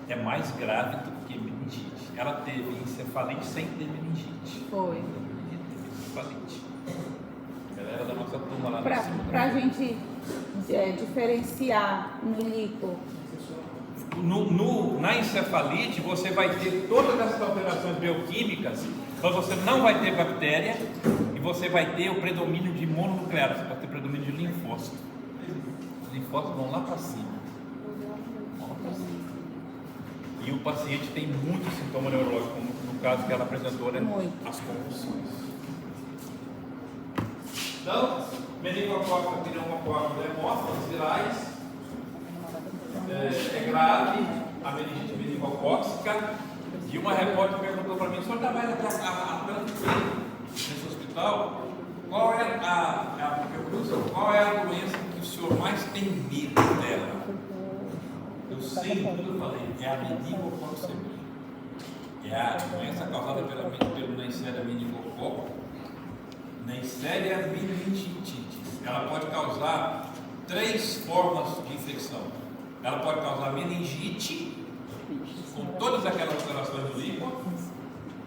S1: é mais grave do que meningite. Ela teve encefalite sem ter meningite.
S2: Foi.
S1: Encefalite. Ela era da nossa turma lá
S2: Para a gente diferenciar no líquido.
S1: Na encefalite você vai ter todas essas alterações bioquímicas, mas você não vai ter bactéria e você vai ter o predomínio de mononucleares, você vai ter predomínio de linfócitos. Os linfócitos vão lá para cima. E o paciente tem muito sintoma neurológico, como no caso que ela apresentou, né? As convulsões. Então, meningococo, pneumococo, hemófilos virais, é grave, a meningite meningocócica. E uma repórter perguntou para mim: o senhor trabalha há tanto tempo nesse hospital? Qual é a doença que o senhor mais tem medo dela? Eu sempre falei, é a meningococemia. É a doença causada pelo Neisseria meningococo, Neisseria meningitidis. Ela pode causar 3 formas de infecção. Ela pode causar meningite, com todas aquelas alterações do líquido.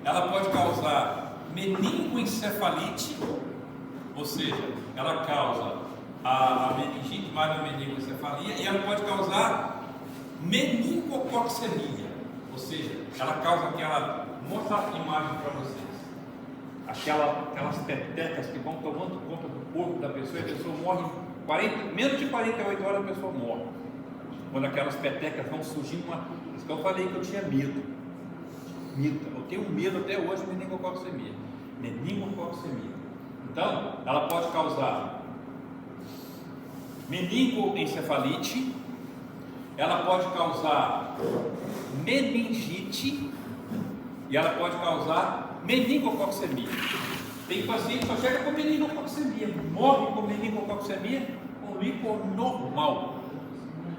S1: Ela pode causar meningoencefalite, ou seja, ela causa a meningite mais a meningoencefalia, e ela pode causar meningococcemia, ou seja, ela causa aquela, vou mostrar a imagem para vocês, aquelas petecas que vão tomando conta do corpo da pessoa, e a pessoa morre menos de 48 horas, a pessoa morre, quando aquelas petecas vão surgindo. Isso que eu falei que eu tinha medo, eu tenho medo até hoje de meningococcemia. Então, ela pode causar meningoencefalite, ela pode causar meningite e ela pode causar meningococcemia. Tem paciente que só chega com meningococcemia, morre com meningococcemia com líquor normal.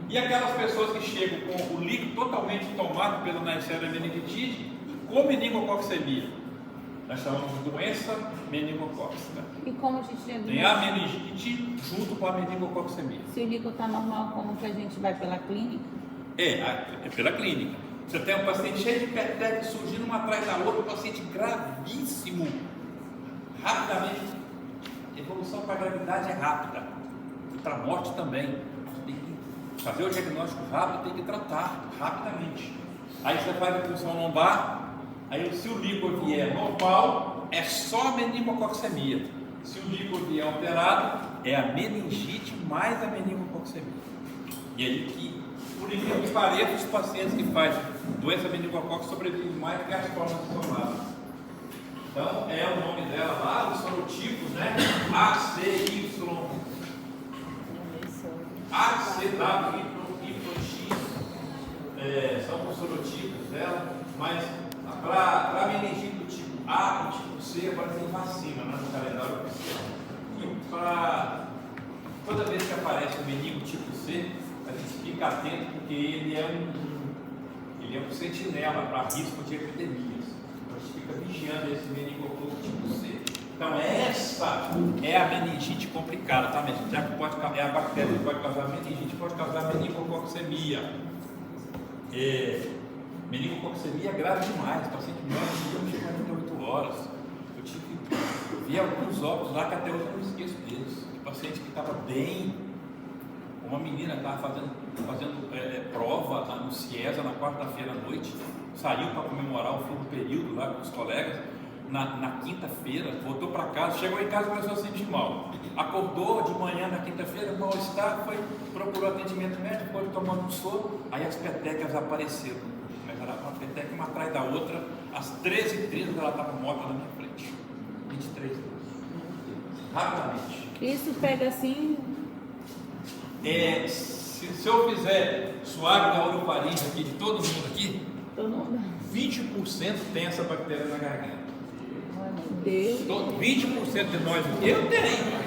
S1: E aquelas pessoas que chegam com o líquido totalmente tomado pela Neisseria meningitide e com meningococcemia, nós chamamos de doença meningocócica.
S2: E como a gente
S1: Tem a meningite junto com a meningococcemia.
S2: Se o líquido está normal, como que a gente vai pela clínica?
S1: É pela clínica. Você tem um paciente cheio de petec surgindo uma atrás da outra, um paciente gravíssimo. Rapidamente, a evolução para a gravidade é rápida. E para a morte também. Você tem que fazer o diagnóstico rápido, tem que tratar rapidamente. Aí você faz a punção lombar. Aí, se o líquor vier normal, é só a meningococcemia. Se o líquor vier alterado, é a meningite mais a meningococcemia. E aí que, por incrível que pareça, os pacientes que fazem doença meningocócica sobrevivem mais que as formas isoladas. Então, é o nome dela lá, os sorotipos, né? A, C, Y, A, C, W, X, são os sorotipos dela, mas para a meningite do tipo A e tipo C, agora tem vacina, né, no calendário oficial. E para toda vez que aparece o meningo tipo C, a gente fica atento porque ele é um sentinela para risco de epidemias. Então a gente fica vigiando esse meningococo tipo C. Então essa é a meningite complicada, tá, mesmo? Já que é a bactéria que pode causar meningite, pode causar meningococcemia. Meningococcemia é grave demais, o paciente morre de 48 horas. Eu vi alguns óbitos lá que até hoje eu não esqueço deles. O paciente que estava bem, uma menina estava fazendo prova no CIESA na quarta-feira à noite, saiu para comemorar o fim do período lá com os colegas. Na quinta-feira, voltou para casa, chegou em casa e começou a se sentir mal. Acordou de manhã na quinta-feira, mal-estar, procurou atendimento médico, foi tomando um soro, aí as petecas apareceram. Mas era uma peteca uma atrás da outra, às 13h30 ela estava morta na minha frente. 23 anos. Rapidamente.
S2: Isso pega assim.
S1: Se eu fizer suave da orofaringe aqui, de todo mundo aqui,
S2: Todo mundo.
S1: 20% tem essa bactéria na garganta.
S2: Deus.
S1: 20% de nós aqui, eu tenho.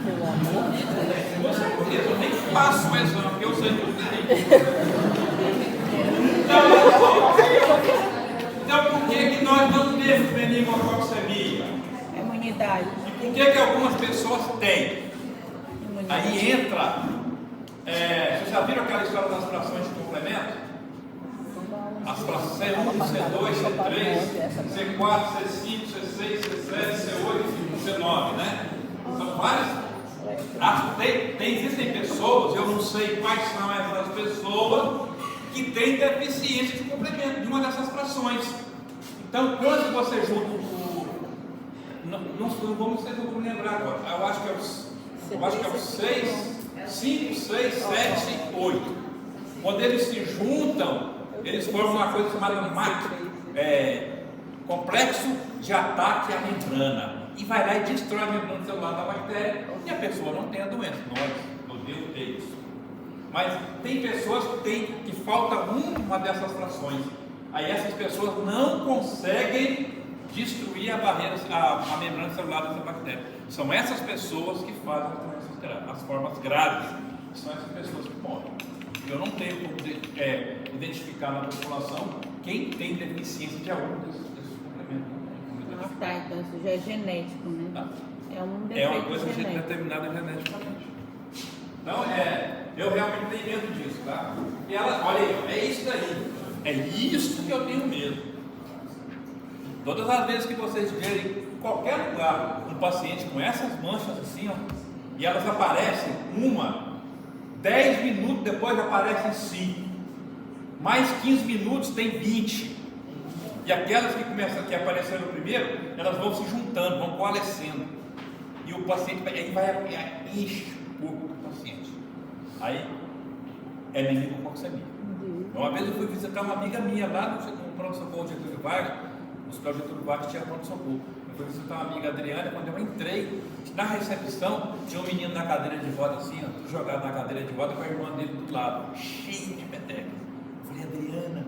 S2: Pelo amor de Deus.
S1: Com certeza, eu nem faço o exame, porque eu sei que eu tenho. Então por que nós não temos meningococcemia?
S2: É imunidade.
S1: E por que algumas pessoas têm? Aí entra, vocês já viram aquela história das frações de complemento? As frações C1, C2, C3, C4, C5, C6, C7, C8, C9, né? São várias. Existem pessoas, eu não sei quais são essas pessoas, que têm deficiência de complemento de uma dessas frações. Então, quando você junta não vamos lembrar agora, eu acho que é o 6, 5, 6, 7, 8. Quando eles se juntam, eles formam uma coisa chamada complexo de ataque à membrana. E vai lá e destrói a membrana celular da bactéria e a pessoa não tem a doença. Nós podemos ter isso. Mas tem pessoas que falta uma dessas frações. Aí essas pessoas não conseguem destruir a membrana celular dessa bactéria. São essas pessoas que fazem as formas graves. São essas pessoas que morrem. Eu não tenho como identificar na população quem tem deficiência de algum desses complementos.
S2: Tá, então isso já é genético, né?
S1: Tá.
S2: É um defeito
S1: É uma coisa
S2: genético.
S1: determinada geneticamente. Então, eu realmente tenho medo disso, tá? E ela, olha aí, é isso daí. É isso que eu tenho medo. Todas as vezes que vocês verem em qualquer lugar um paciente com essas manchas assim, ó, e elas aparecem 10 minutos depois aparecem 5. Mais 15 minutos tem 20. E aquelas que apareceram primeiro, elas vão se juntando, vão coalescendo. E o paciente vai enche o corpo do paciente. Aí é meningococcemia. Uma vez eu fui visitar uma amiga minha lá no pronto-socorro de Getúlio Vargas, no Hospital Getúlio Vargas tinha pronto-socorro. Eu conheci uma amiga Adriana, quando eu entrei na recepção, tinha um menino na cadeira de roda assim, ó, jogado na cadeira de roda com a irmã dele do lado, cheio de peteca. Eu falei, Adriana,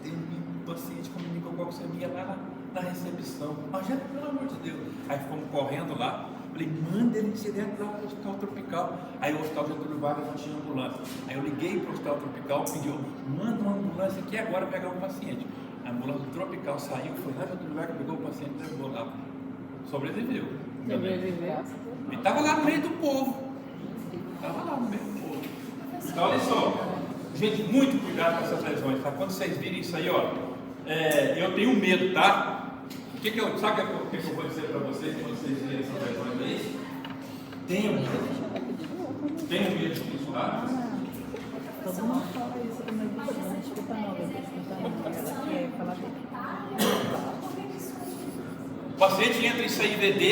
S1: tem um paciente com meningococemia lá na recepção. Angélica, pelo amor de Deus. Aí fomos correndo lá. Falei, manda ele direto lá para o Hospital Tropical. Aí o Hospital Getúlio Vargas não tinha ambulância. Aí eu liguei para o Hospital Tropical, pediu, manda uma ambulância aqui agora pegar o paciente. A ambulância do Tropical saiu, foi lá, Getúlio Vargas pegou o paciente e levou lá. Sobreviveu. E estava lá no meio do povo. Estava lá no meio do povo. Então olha só, gente, muito cuidado com essas lesões, tá? Quando vocês virem isso aí, ó, eu tenho medo, tá? Sabe o que eu vou dizer para vocês quando vocês virem essas lesões aí? Tenham medo disso, tá?
S2: Todo mundo fala isso do meu bicho, não escuta não, ela quer falar
S1: O paciente entra em CIVD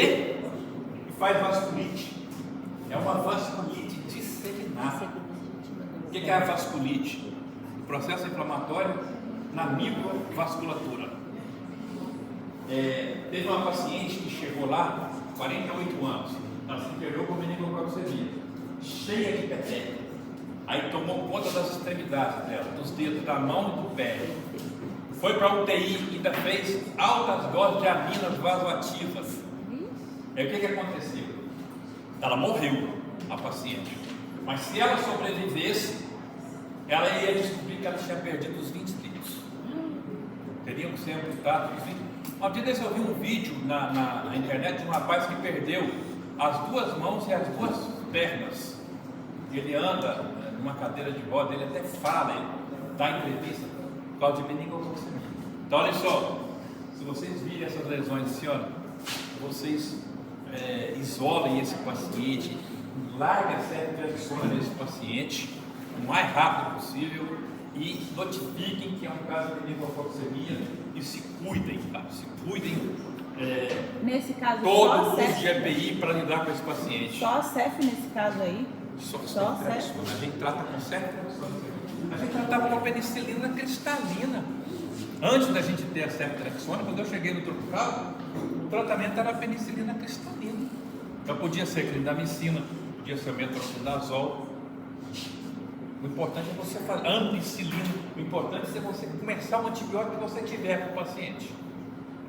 S1: e faz vasculite. É uma vasculite disseminada. O que é a vasculite? O processo inflamatório na microvasculatura. Teve uma paciente que chegou lá, 48 anos, ela se internau com meningococemia, cheia de peteca. Aí tomou conta das extremidades dela, dos dedos da mão e do pé. Foi para a UTI, ainda fez altas doses de aminas vasoativas. Aí o que aconteceu? Ela morreu, a paciente. Mas se ela sobrevivesse, ela ia descobrir que ela tinha perdido os 20 dedos. Teriam que ser amputados os 20. Uma vez eu vi um vídeo na internet de um rapaz que perdeu as duas mãos e as duas pernas. Ele anda numa cadeira de roda, ele até fala, ele dá entrevista por causa de meningococemia. Então olha só, se vocês virem essas lesões assim, olha, vocês isolem esse paciente, larguem a ceftriaxona desse paciente o mais rápido possível e notifiquem que é um caso de meningococemia e se cuidem, tá? Se cuidem.
S2: Nesse caso,
S1: todo o curso de EPI para lidar com esse paciente.
S2: Só a CEF nesse caso aí?
S1: Só a CEF. A gente trata com ceftriaxona. A gente tratava com a penicilina cristalina. Antes da gente ter a ceftriaxona, quando eu cheguei no Tropical, o tratamento era a penicilina cristalina. Então podia ser clindamicina, podia ser metronidazol. O importante é você fazer ampicilina. O importante é você começar o antibiótico que você tiver com o paciente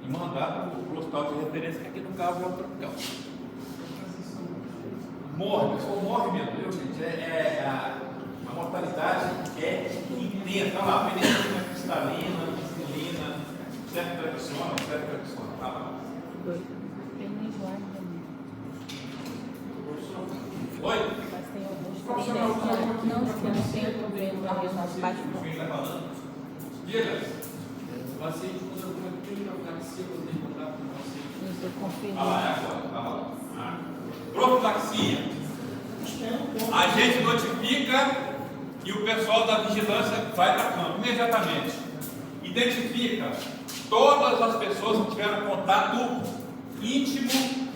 S1: e mandar para o hospital de referência, que aqui no caso é o Tropical. Morre, a pessoa morre mesmo, viu, gente? A mortalidade é intensa. Olha lá, penicilina cristalina, penicilina, ceftriaxona, tá lá. Oi?
S2: Não, não tem problema, eu não baixo não.
S1: Diga.
S5: O paciente usa uma profilaxia quando tem contato com o paciente.
S2: Isso, eu confirmo.
S1: Profilaxia. A gente notifica e o pessoal da vigilância vai para campo imediatamente. Identifica todas as pessoas que tiveram contato íntimo,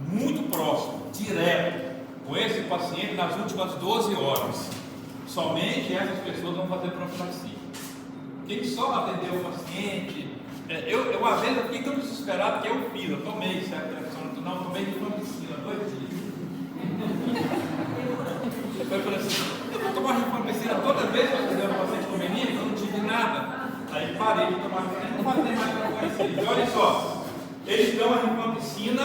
S1: muito próximo, direto, com esse paciente nas últimas 12 horas. Somente essas pessoas vão fazer profilaxia. Quem só atendeu o paciente, uma vez eu fiquei tão desesperado que eu fiz, eu tomei ceftriaxona, não, tomei rifampicina, 2 dias. Eu falei assim, eu vou tomar rifampicina toda vez que eu atender um paciente com menino, eu não tive nada. Aí parei de tomar rifampicina, não falei mais para conhecer. E olha só, eles dão a rifampicina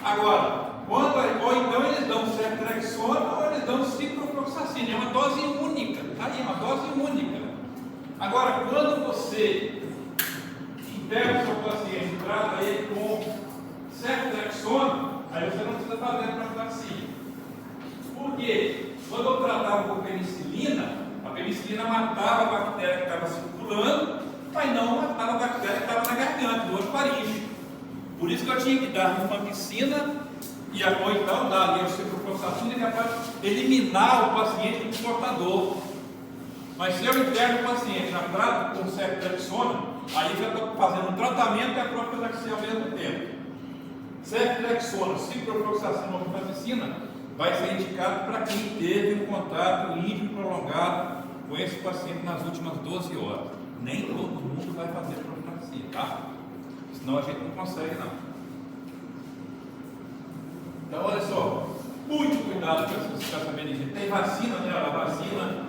S1: agora. Ou então eles dão ceftriaxona ou eles dão ciprofloxacina, é uma dose única, tá aí, uma dose única. Agora, quando você interna o seu paciente e trata ele com ceftriaxona, aí você não precisa fazer profilaxia. Por quê? Quando eu tratava com penicilina, a penicilina matava a bactéria que estava circulando, mas não matava a bactéria que estava na garganta, do orofaringe. Por isso que eu tinha que dar rifampicina ou então dar ali o ciprofloxacina, que é para eliminar o paciente do portador. Mas se eu interno o paciente, já trato com ceftriaxona, aí já estou fazendo um tratamento e a profilaxia ao mesmo tempo. Ceftriaxona, ciprofloxacina ou rifampicina vai ser indicado para quem teve um contato íntimo prolongado com esse paciente nas últimas 12 horas. Nem todo mundo vai fazer profilaxia, tá? Senão a gente não consegue, não. Então, olha só, muito cuidado com essa meningite. Tem vacina, né? A vacina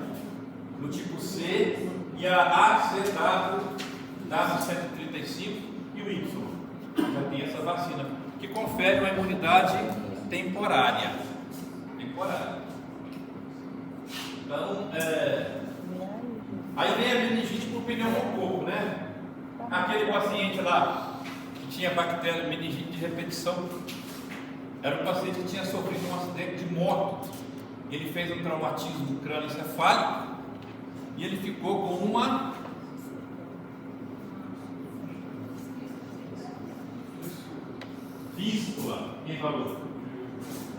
S1: do tipo C e a ACW135 e o Y. Já tem essa vacina que confere uma imunidade temporária. Então, aí vem a meningite por pneumococo, né? Aquele paciente lá que tinha bactéria meningite de repetição, era um paciente que tinha sofrido um acidente de moto. Ele fez um traumatismo crânioencefálico e ele ficou com uma fístula. Quem falou?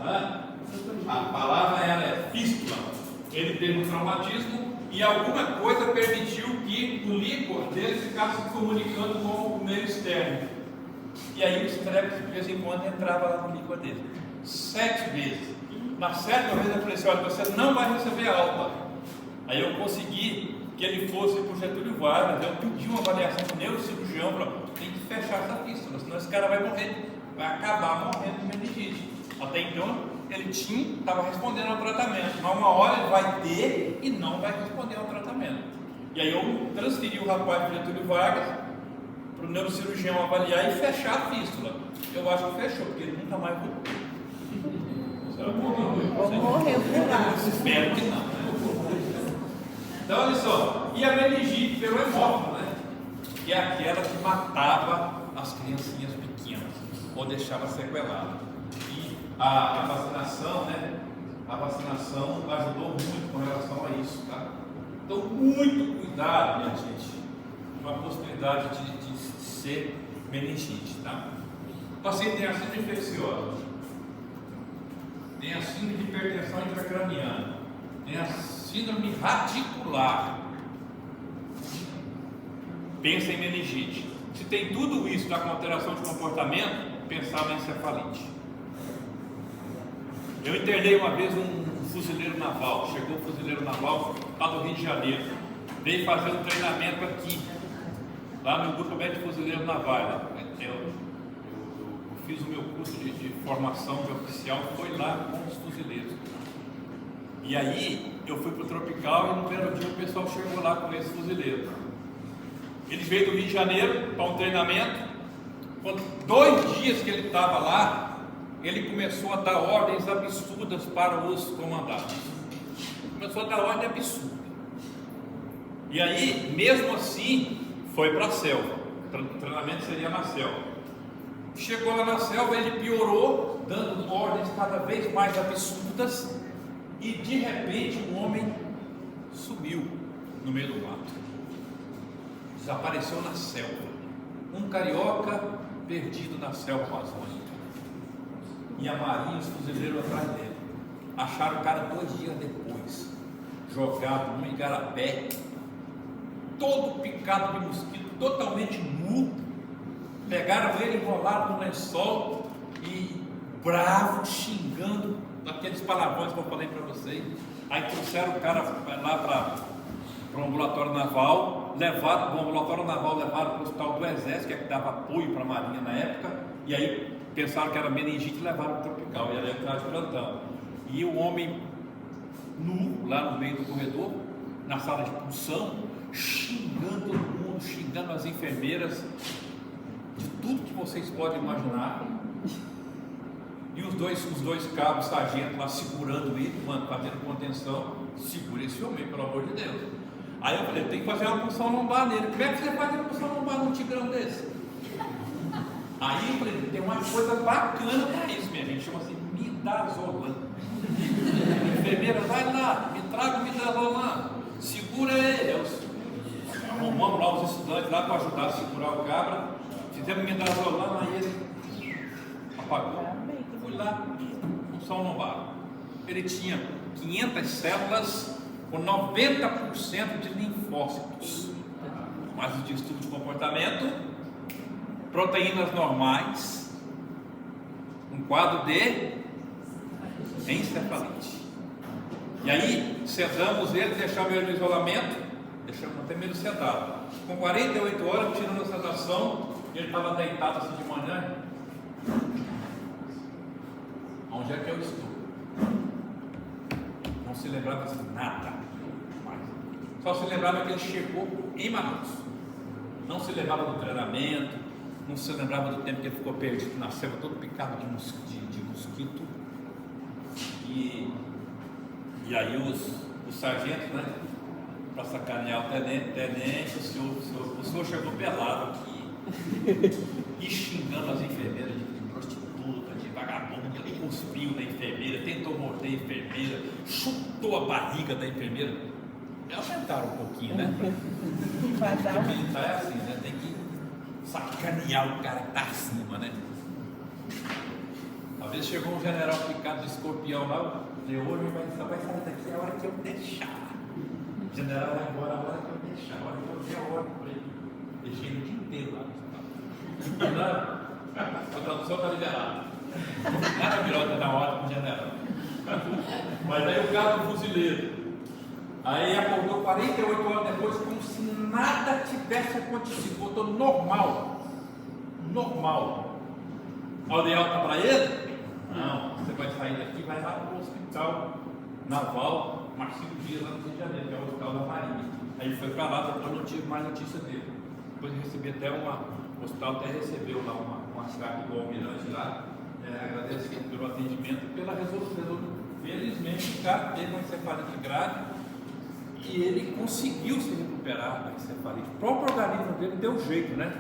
S1: A palavra é fístula. Ele teve um traumatismo e alguma coisa permitiu que o líquor dele ficasse se comunicando com o meio externo. E aí o estrepto de vez em quando entrava lá no líquor dele. 7 vezes. Na 7ª vez eu falei assim: olha, você não vai receber alta. Aí eu consegui que ele fosse para o Getúlio Vargas. Eu pedi uma avaliação do neurocirurgião para tem que fechar essa fístula, senão esse cara vai morrer, vai acabar morrendo de meningite. Até então ele estava respondendo ao tratamento, mas uma hora ele vai ter e não vai responder ao tratamento. E aí eu transferi o rapaz para o Getúlio Vargas para o neurocirurgião avaliar e fechar a fístula. Eu acho que fechou, porque ele nunca mais voltou.
S2: Morreu por lá.
S1: Espero que não, né? Então olha só, e a meningite pelo hemófilo, né? Que é aquela que matava as criancinhas pequenas ou deixava sequelado. E a vacinação, né? A vacinação ajudou muito com relação a isso, tá? Então muito cuidado, minha gente, com a possibilidade de ser meningite, tá? O paciente tem a síndrome infecciosa, tem a síndrome de hipertensão intracraniana, tem a síndrome radicular. Pensa em meningite. Se tem tudo isso, está com alteração de comportamento, pensar na encefalite. Eu internei uma vez um fuzileiro naval. Chegou o fuzileiro naval lá do Rio de Janeiro, veio fazer um treinamento aqui, lá no grupo médico de fuzileiro naval. Eu fiz o meu curso de formação de oficial, foi lá com os fuzileiros. E aí eu fui para o Tropical e no primeiro dia o pessoal chegou lá com esse fuzileiro. Ele veio do Rio de Janeiro para um treinamento. Com 2 dias que ele estava lá, ele começou a dar ordens absurdas para os comandados. Começou a dar ordem absurda. E aí, mesmo assim, foi para a selva. O treinamento seria na selva. Chegou lá na selva, ele piorou, dando ordens cada vez mais absurdas. E de repente o homem sumiu no meio do mato. Desapareceu na selva. Um carioca perdido na selva amazônica. E a marinha, os fuzileiros atrás dele. Acharam o cara 2 dias depois, jogado num igarapé, todo picado de mosquito, totalmente nu. Pegaram ele, enrolaram no lençol e bravo, xingando aqueles palavrões que eu falei para vocês. Aí trouxeram o cara lá para o ambulatório naval, levaram para o ambulatório naval, levaram para o hospital do Exército, que é que dava apoio para a marinha na época, e aí pensaram que era meningite e levaram para o Tropical, e era entrar de plantão. E o homem nu, lá no meio do corredor, na sala de punção, xingando todo mundo, xingando as enfermeiras, de tudo que vocês podem imaginar. E os dois cabos sargentos lá segurando ele, fazendo contenção. Segura esse homem, pelo amor de Deus. Aí eu falei, tem que fazer uma punção lombar nele. Como é que você faz uma punção lombar num tigrão desse? Aí eu falei, tem uma coisa bacana para isso, minha gente, chama-se midazolam. Enfermeira, vai lá, me traga o midazolam, segura ele. Arrumamos lá os estudantes lá para ajudar a segurar o cabra. Fizemos midazolam, aí ele apagou. Fui lá, punção lombar. Ele tinha 500 células com 90% de linfócitos. Mas o distúrbio de comportamento, proteínas normais, um quadro de encefalite. E aí, sedamos ele, deixamos ele no isolamento, deixamos até menos sedado. Com 48 horas, tirando a sedação, Ele estava deitado assim de manhã. Onde é que eu estou? Não se lembrava de nada mais. Só se lembrava que ele chegou em Manaus. Não se lembrava do treinamento, não se lembrava do tempo que ele ficou perdido na selva, todo picado de mosquito. E aí os sargentos, né, para sacanear o tenente, o senhor chegou pelado aqui e xingando as enfermeiras de prostituta, de vagabunda, cuspiu na enfermeira, tentou morder a enfermeira, chutou a barriga da enfermeira. Aumentaram um pouquinho, né? Porque militar é assim, né? Tem que sacanear o cara que está acima, né? Às vezes chegou um general picado de escorpião lá, Leônio vai sair daqui a hora que eu deixar. O general vai embora a hora que eu deixar, a hora que eu der a hora para ele. Deixei ele o dia inteiro lá. A tradução está liberada. Nada melhor que dar hora com o general. Mas aí o cara do fuzileiro. Aí acordou 48 horas depois, como se nada tivesse acontecido. Voltou normal. A de alta para ele? Não, você vai sair daqui e vai lá para o hospital naval, Marcinho Dias, lá no Rio de Janeiro, que é o hospital da Marinha. Aí ele foi para lá, depois não tive mais notícia dele. Depois eu recebi até o hospital até recebeu lá uma carta do almirante lá, agradecendo pelo atendimento e pela resolução. Felizmente o cara teve uma encefalite grave e ele conseguiu se recuperar da encefalite. O próprio organismo dele deu jeito, né?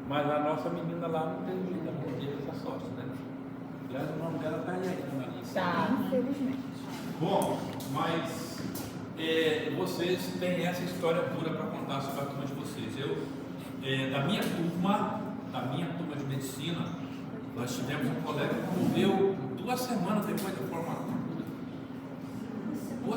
S1: Mas a nossa menina lá não teve jeito, não teve essa sorte, né? Aliás, o nome dela está aí na lista.
S2: Tá, infelizmente.
S1: Bom, mas vocês têm essa história dura para contar sobre a turma de vocês. Da minha turma de medicina, nós tivemos um colega que morreu 2 semanas depois da formatura.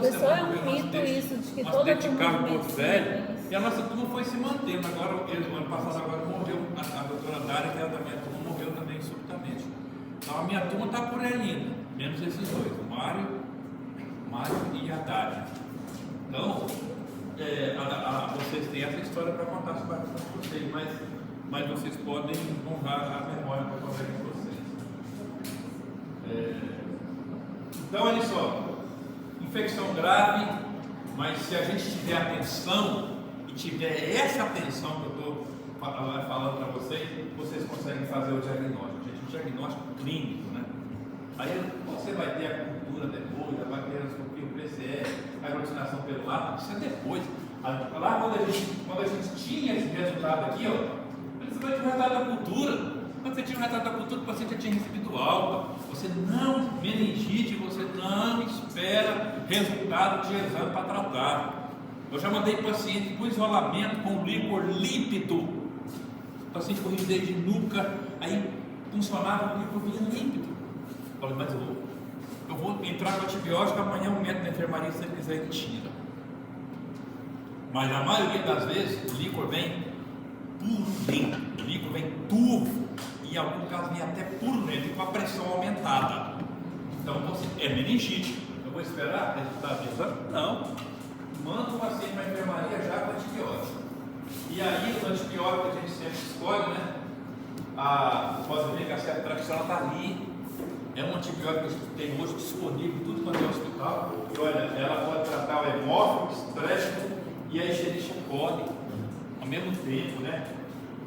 S2: Pessoal, é um mito isso, de que toda turma
S1: carro
S2: de
S1: Porto Velho,
S2: medicina.
S1: e a nossa turma foi se mantendo. Agora, o ano passado morreu, a doutora Dária, que era da minha turma, morreu também subitamente. Então a minha turma está por aí ainda, menos esses dois, o Mário e a Dária. Então, vocês têm essa história para contar sobre vocês, mas vocês podem honrar a memória para colega de vocês. Então, olha só, infecção grave, mas se a gente tiver atenção e tiver essa atenção que eu estou falando para vocês, vocês conseguem fazer o diagnóstico. Gente, o diagnóstico clínico, né? Aí você vai ter a cultura depois, vai ter o PCR, a aglutinação pelo ar, isso é depois. Lá quando a gente tinha esse resultado aqui, principalmente o resultado da cultura. Quando você tinha o resultado da cultura, o paciente já tinha recebido alta. Você não, meningite, você não espera resultado de exame para tratar. Eu já mandei paciente com isolamento com líquor lípido. Paciente com rigidez de nuca, aí funcionava o líquor vinha lípido. Eu falei, mas eu vou entrar com antibiótico, amanhã o médico da enfermaria, se ele quiser, ele tira. Mas a maioria das vezes o líquor vem puro dentro, o líquor vem turvo, e em algum caso vem até puro dentro, com a pressão aumentada. Então é meningite. Eu vou esperar resultado de exame? Não. Manda o paciente para a enfermaria já com antibiótico. E aí os antibióticos que a gente sempre escolhe, né? Pode ver que a ceftriaxona está ali. É um antibiótico que tem hoje disponível em tudo quanto é hospital. E olha, ela pode tratar o hemófilo, o estresse e a Escherichia coli ao mesmo tempo, né?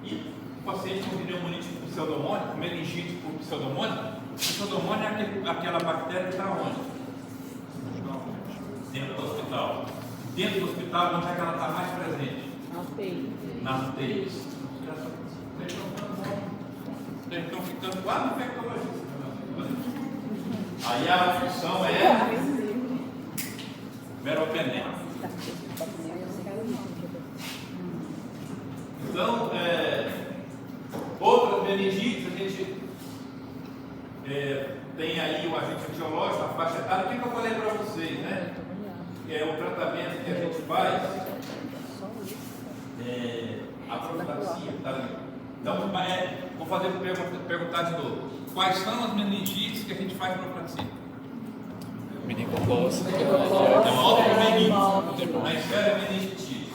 S1: E o paciente com pneumonite por pseudomônio, com meningite por pseudomônio, pseudomônio é aquela bactéria que está onde? Dentro do hospital. Dentro do hospital, onde é que ela está mais presente? Nas UTIs. Eles estão ficando quase infectologistas. Aí a função é meropenem. Então, outras meningites, a gente tem aí o agente etiológico, a faixa etária. O que eu falei para vocês, né? É o tratamento que a gente faz, a profilaxia, tá ali. Então, vou perguntar de novo. Quais são as meningites que a gente faz profilaxia?
S3: Meningococos.
S1: É uma outra meningite. Na esfera meningitide.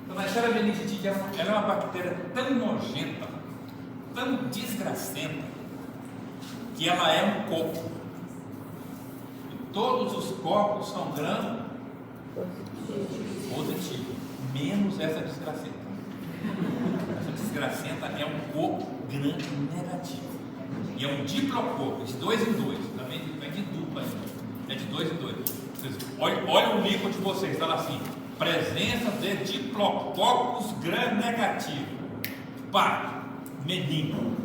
S1: Então, na esfera meningitide, ela é uma bactéria tão nojenta, tão desgracenta que ela é um coco. E todos os cocos são gram positivo, menos essa desgracenta. Essa desgracenta é um coco gram negativo. E é um diplococo, de 2 em 2. Também é de dupla ainda. É de 2 em 2. Olha o líquido de vocês, está lá assim: presença de diplococos gram negativo. Pá, medinho.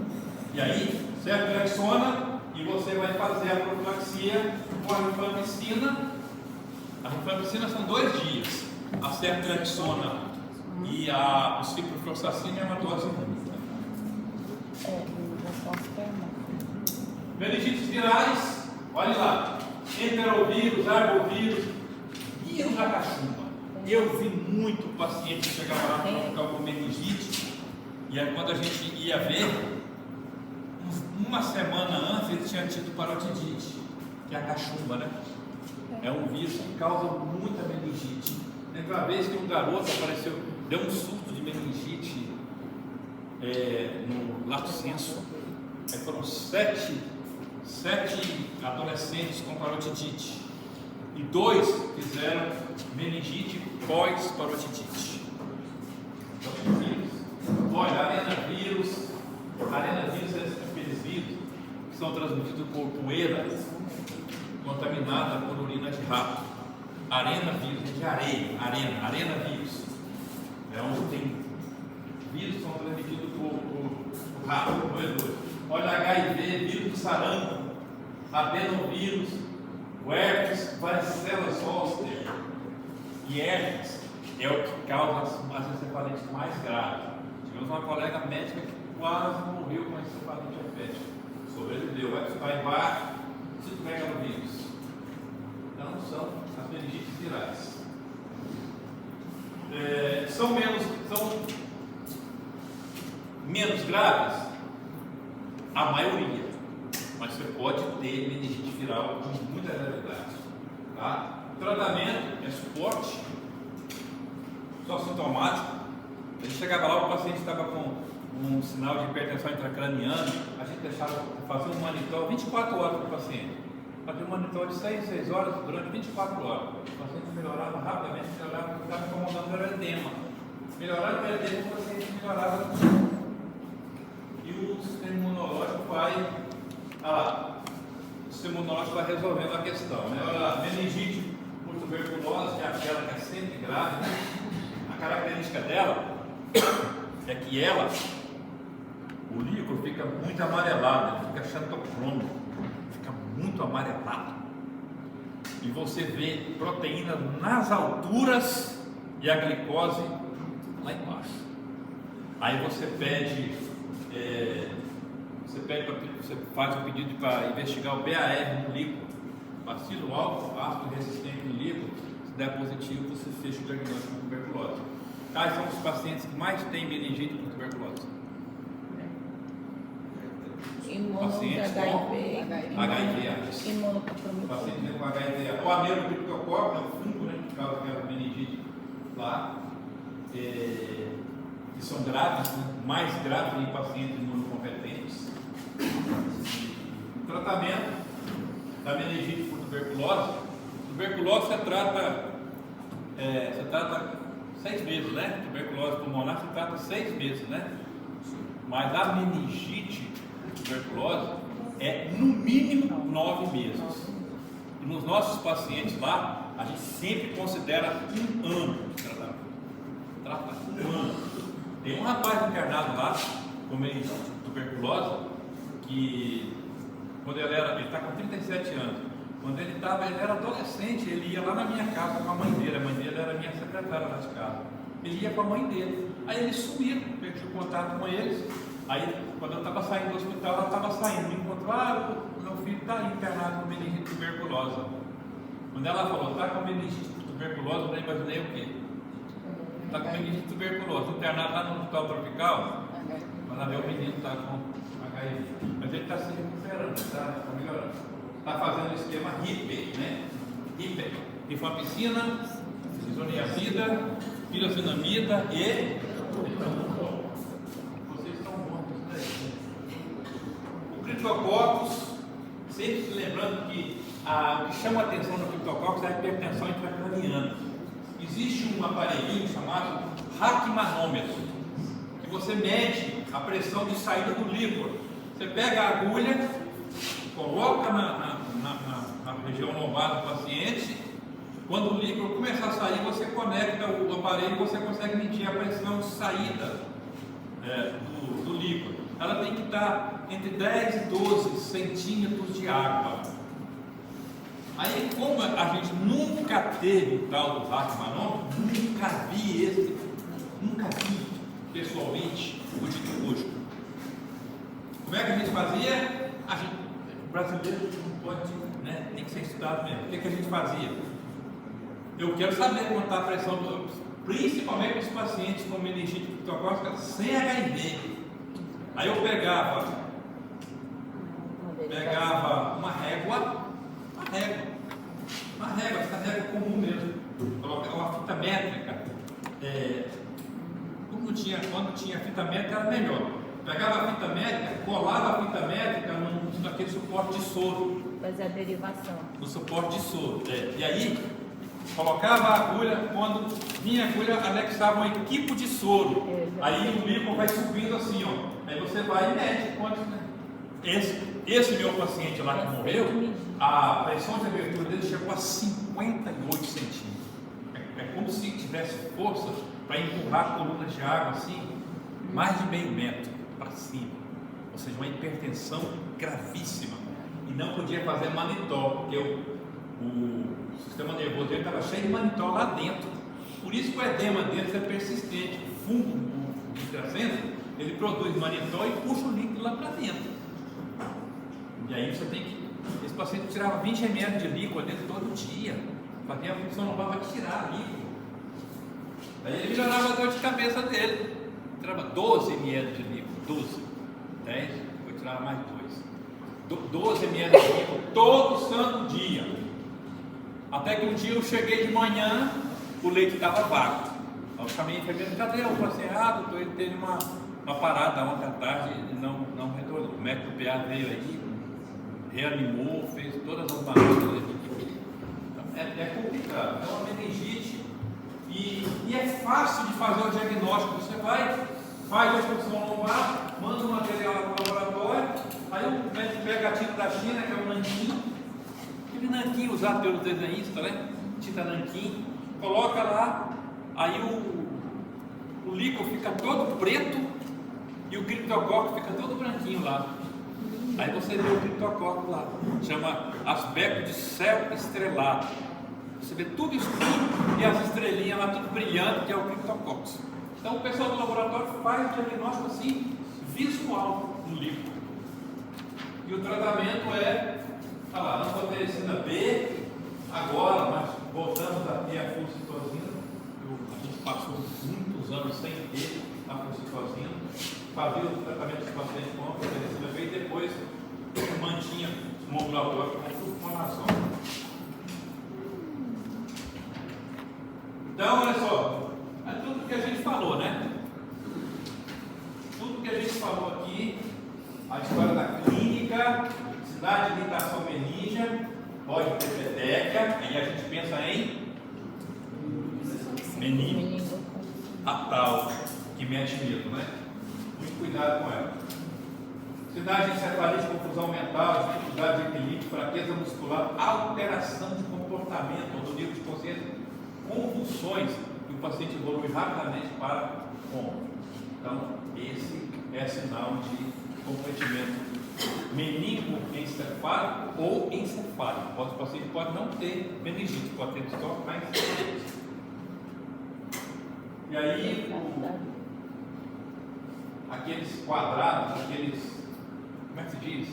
S1: E aí, você flexiona e você vai fazer a profilaxia com a rifampicina. A rifampicina são 2 dias. A ceftriaxona e a ciprofloxacina é uma dose única. Meningites virais, olha lá: enterovírus, arbovírus, vírus da cachumba. Eu vi muito paciente chegar lá com meningite, e aí quando a gente ia ver, uma semana antes ele tinha tido parotidite, que é a cachumba, né? É um vírus que causa muita meningite. Lembra uma vez que um garoto apareceu, deu um surto de meningite no Lato Senso. Aí foram 7 adolescentes com parotidite e 2 fizeram meningite pós-parotidite. Então, vírus. Olha, arenavírus é aqueles vírus que são transmitidos por poeira contaminada por urina de rato. Arenavírus é de arenavírus. É onde tem vírus que são transmitidos por rato, por roedor. Olha, HIV, vírus do sarampo, adenovírus, o herpes, varicela zoster. E herpes é o que causa as encefalites mais graves. Tivemos uma colega médica que quase morreu com encefalite herpética. Sobreviveu, vai ficar embaixo, se pega no vírus. Então são as meningites virais. São menos graves a maioria, mas você pode ter meningite viral com muita gravidade. Tá? O tratamento é suporte, só sintomático. A gente chegava lá, o paciente estava com um sinal de hipertensão intracraniana, a gente deixava fazer um monitor 24 horas para o paciente. Fazia um monitor de 6 horas durante 24 horas. O paciente melhorava rapidamente, melhorava, estava incomodando o edema. Melhorava o edema, o paciente melhorava. E o sistema imunológico vai, o sistema imunológico vai resolvendo a questão, né? A meningite por tuberculose, que é aquela que é sempre grave, né? A característica dela é que o líquido fica muito amarelado, fica xantocrômico, fica muito amarelado. E você vê proteína nas alturas e a glicose lá embaixo. Aí você faz o pedido para investigar o BAR no líquido, bacilo alto, ácido resistente no líquido. Se der positivo, você fecha o diagnóstico de tuberculose. Quais são os pacientes que mais têm meningite com tuberculose? Pacientes com HIV/AIDS. Pacientes com HIV/AIDS. O amelocriptococo é o fungo, né, que causa aquela meningite lá, que são graves, né, mais graves em pacientes imunocompetentes. O tratamento da meningite por tuberculose você trata 6 meses, né? Tuberculose pulmonar se trata 6 meses, né? Mas a meningite tuberculose é no mínimo 9 meses. E nos nossos pacientes lá, a gente sempre considera 1 ano de tratamento. Trata 1 ano. Tem um rapaz internado lá com meningite tuberculose que quando ele está com 37 anos. Quando ele era adolescente, ele ia lá na minha casa com a mãe dele. A mãe dele era minha secretária lá de casa. Ele ia com a mãe dele. Aí eles sumiram, perdi o contato com eles. Aí, quando eu estava saindo do hospital, ela estava saindo. Me encontrou, meu filho está internado com meningite tuberculose. Quando ela falou, está com meningite tuberculose, eu imaginei o quê? Está com meningite tuberculose, internado lá no hospital tropical. Quando ela vê o menino está com HIV. Mas ele está se recuperando, está melhorando. Está fazendo o esquema HIPER, né? HIPER, rifampicina, isoniazida, pirocinamida e... Vocês estão bons, né? criptococcus, sempre se lembrando que o que chama a atenção no criptococcus é a hipertensão intracraniana. Existe um aparelhinho chamado raquimanômetro, que você mede a pressão de saída do líquor. Você pega a agulha, coloca na região lombar do paciente. Quando o líquor começar a sair, você conecta o aparelho e você consegue medir a pressão de saída do líquor. Ela tem que estar entre 10 e 12 centímetros de água. Aí, como a gente nunca teve o tal do raquimanômetro, nunca vi pessoalmente o dito. Como é que a gente fazia? O brasileiro não pode, né, tem que ser estudado mesmo. O que a gente fazia? Eu quero saber quanto está a pressão, principalmente os pacientes com meningite criptocócica sem HIV. Aí eu pegava uma régua, essa régua comum mesmo, colocava uma fita métrica. Quando tinha fita métrica era melhor. Pegava a fita métrica, colava a fita métrica naquele suporte de soro.
S2: Fazer a derivação.
S1: No suporte de soro. E aí, colocava a agulha, quando vinha a agulha, anexava um equipo de soro. Aí o líquido vai subindo assim, ó. Aí você vai e mede quanto. Esse meu paciente lá que morreu, a pressão de abertura dele chegou a 58 centímetros. É como se tivesse força para empurrar colunas de água assim, mais de meio metro para cima. Ou seja, uma hipertensão gravíssima. E não podia fazer manitol, porque o sistema nervoso dele estava cheio de manitol lá dentro. Por isso que o edema dele é persistente. O fungo do intracentro, ele produz manitol e puxa o líquido lá para dentro. E aí você tem que... Esse paciente tirava 20 ml de líquido dentro todo dia. Fazia a função lombar para tirar líquido. Aí ele melhorava a dor de cabeça dele. Tirava 12 ml de líquido. 12. 10, depois tirava mais 2. 12 ml de líquido todo santo dia. Até que um dia eu cheguei de manhã, o leite estava vago. Eu chamei a enfermeira, cadê? Eu falei assim, doutor, ele teve uma parada ontem à tarde e não retornou. O médico do PA veio aí, reanimou, fez todas as manobras. Então, é complicado. É uma meningite e é fácil de fazer o diagnóstico. Você vai, faz a função lombar, manda o material para o laboratório, aí o médico pega a tinta da China, que é o nanquim, aquele nanquim usado pelos desenhistas, né? Tinta nanquim, coloca lá, aí o líquido fica todo preto e o criptococo fica todo branquinho lá. Aí você vê o criptococo lá, chama aspecto de céu estrelado. Você vê tudo escuro e as estrelinhas lá tudo brilhando, que é o criptococcus. Então o pessoal do laboratório faz o diagnóstico assim, visual no líquido. E o tratamento é, anfotericina B, agora, mas voltamos a ter a flucitosina. A gente passou muitos anos sem ter a flucitosina, fazia o tratamento dos pacientes com a anfotericina B e depois mantinha no ambulatório com sulfonação. Então, olha só, é tudo que a gente falou, né? Tudo que a gente falou aqui, a história da clínica, cidade de imitação meníngea, pode ter peteca, aí a gente pensa em meningo, a tal que mete medo, né? Muito cuidado com ela. Cidade de encefalite, confusão mental, dificuldade de equilíbrio, fraqueza muscular, alteração de comportamento ou do nível de consciência, convulsões, e o paciente evolui rapidamente para coma. Então, esse é sinal de comprometimento meningoencefálico ou encefálico. O paciente pode não ter meningite, pode ter só mais encefalite. E aí, aqueles quadrados, como é que se diz?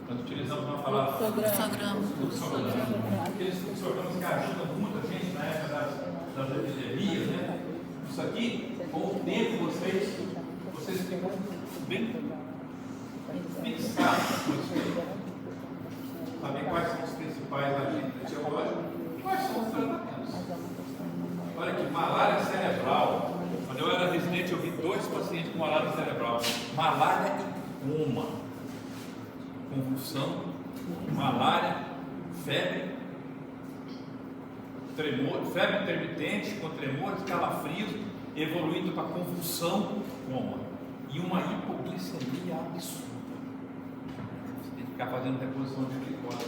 S1: Nós utilizamos uma palavra fluxograma. Aqueles fluxogramas que ajudam muito a gente na época das epidemias, né? Isso aqui, com o tempo, vocês ficam bem fixados com isso. Saber quais são os principais agentes etiológicos, quais são os tratamentos. Olha aqui, malária cerebral. Quando eu era residente, eu vi 2 pacientes com malária cerebral. Malária e coma. convulsão, malária, febre, tremor, febre intermitente com tremores, calafrios, evoluindo para convulsão, coma, e uma hipoglicemia absurda. Você tem que ficar fazendo reposição de glicose.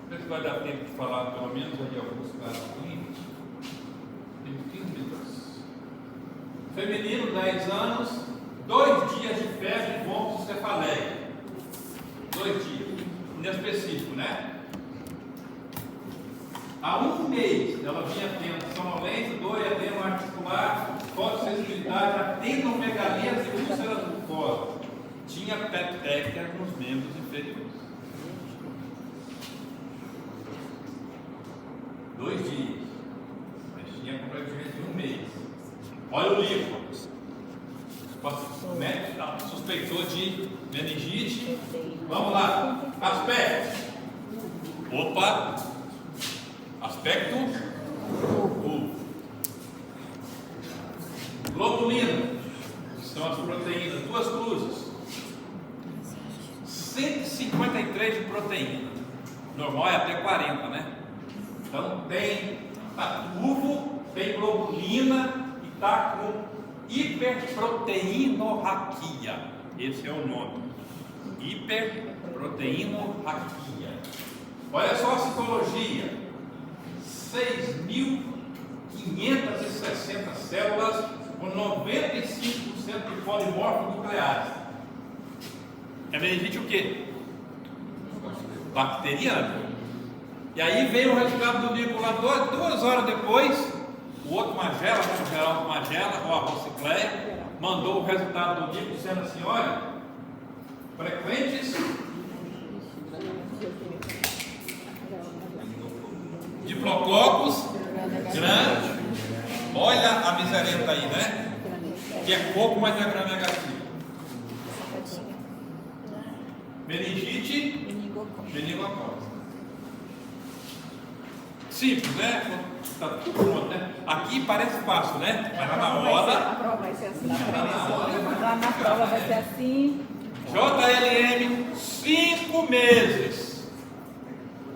S1: Não sei se vai dar tempo de falar pelo menos aí alguns casos clínicos. Tem 15 minutos. Feminino, 10 anos, 2 dias de febre e vômito cefaleia. 2 dias, inespecífico, né? Há 1 mês ela vinha tendo sonolência, dor e edema articular, fotossensibilidade, adenomegalia e úlceras mucosas. Tinha peteca nos membros inferiores. 2 dias. Mas tinha completamente 1 mês. Olha o livro. O médico suspeitou de meningite. Vamos lá. Aspecto. Opa. Aspecto. Globulina. São as proteínas. 2 cruzes. 153 de proteína. Normal é até 40, né? Então tem tubo, tem globulina e está com hiperproteinorraquia. Esse é o nome. Hiperproteinorraquia. Olha só a citologia. 6.560 células com 95% de polimorfos nucleares. É meningite o quê? Bacteriana. E aí veio o resultado do líquido lá 2 horas depois. O outro Magela, o Geraldo Magela, ou a Rocicleia, mandou o resultado do líquido dizendo assim: olha, frequentes diplococos grandes. Olha a miserenta aí, né? Que é pouco, mas é gram negativo. Meningite, meningococos. Simples, né? Está tudo pronto, né? Aqui parece fácil, né? Mas lá na hora.
S2: A prova vai ser assim. Lá na prova vai ser assim.
S1: JLM, 5 meses.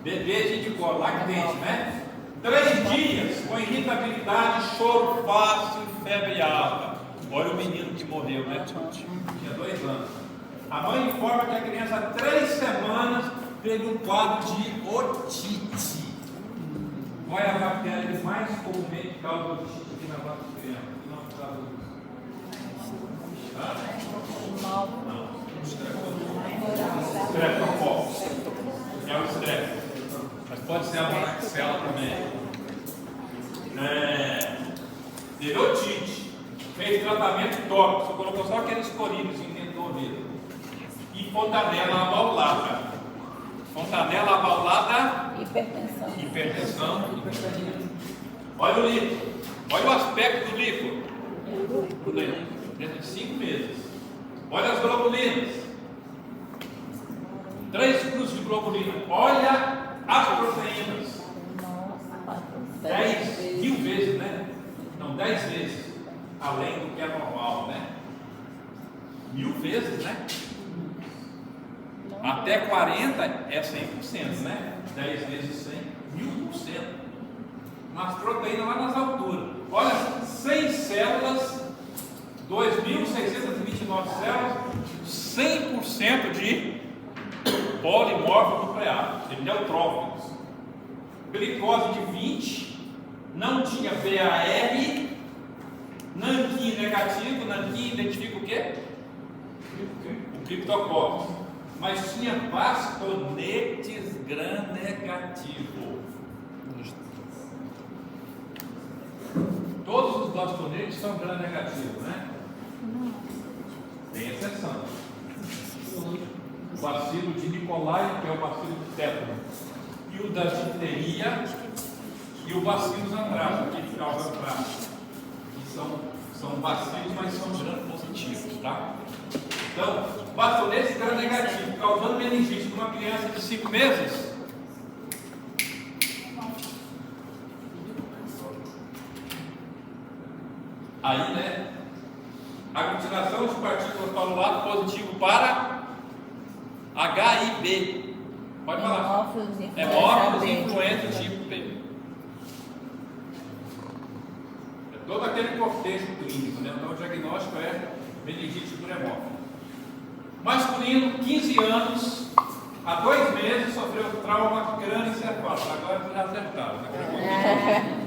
S1: Bebê de cor, lactente, né? 3 dias com irritabilidade, choro fácil e febre alta. Olha o menino que morreu, né? Tinha 2 anos. A mãe informa que a criança há 3 semanas teve um quadro de otite. Qual é a bactéria que mais comumente causa otite aqui na nossa criança? Que não causa Não. Streptococcus. É o estresse. Mas pode ser a moraxella também. Teve otite. Fez tratamento tópico. Colocou só aqueles corinhos dentro do ouvido. E fontanela abaulada. Fontanela abaulada. Hipertensão. Olha o líquido. Olha o aspecto do líquido. Dentro de 5 meses. Olha as globulinas. 3 cruzes de globulina. Olha as proteínas. 10.000 vezes, né? Não, 10 vezes. Além do que é normal, né? 1000 vezes, né? Até 40 é 100%, né? 10 vezes 100, 1000%. Nas proteínas lá nas alturas. Olha, 100 células, 2.629 células, 100% de polimorfo nuclear, neutrófilos. Glicose de 20, não tinha VAR, nanquim negativo, nanquim identifica o quê? O criptococcus. Mas tinha bastonetes gram negativo. Todos os bastonetes são gram negativos, né? Tem exceção. O bacilo de Nicolai, que é o bacilo de tétano, e o da difteria, e o bacilo antrax, que causa antrax. Que são bacilos, mas são gram positivos, tá? Então, bastonete gram negativo, causando meningite numa criança de 5 meses. Aí, né? Aglutinação de partículas para o lado positivo para HIV. Pode falar. Hemófilos influenza tipo B. É todo aquele contexto clínico, né? Então o diagnóstico é meningite por hemófilo. Masculino, 15 anos, há 2 meses sofreu trauma crânioencefálico. Agora já acertaram, né?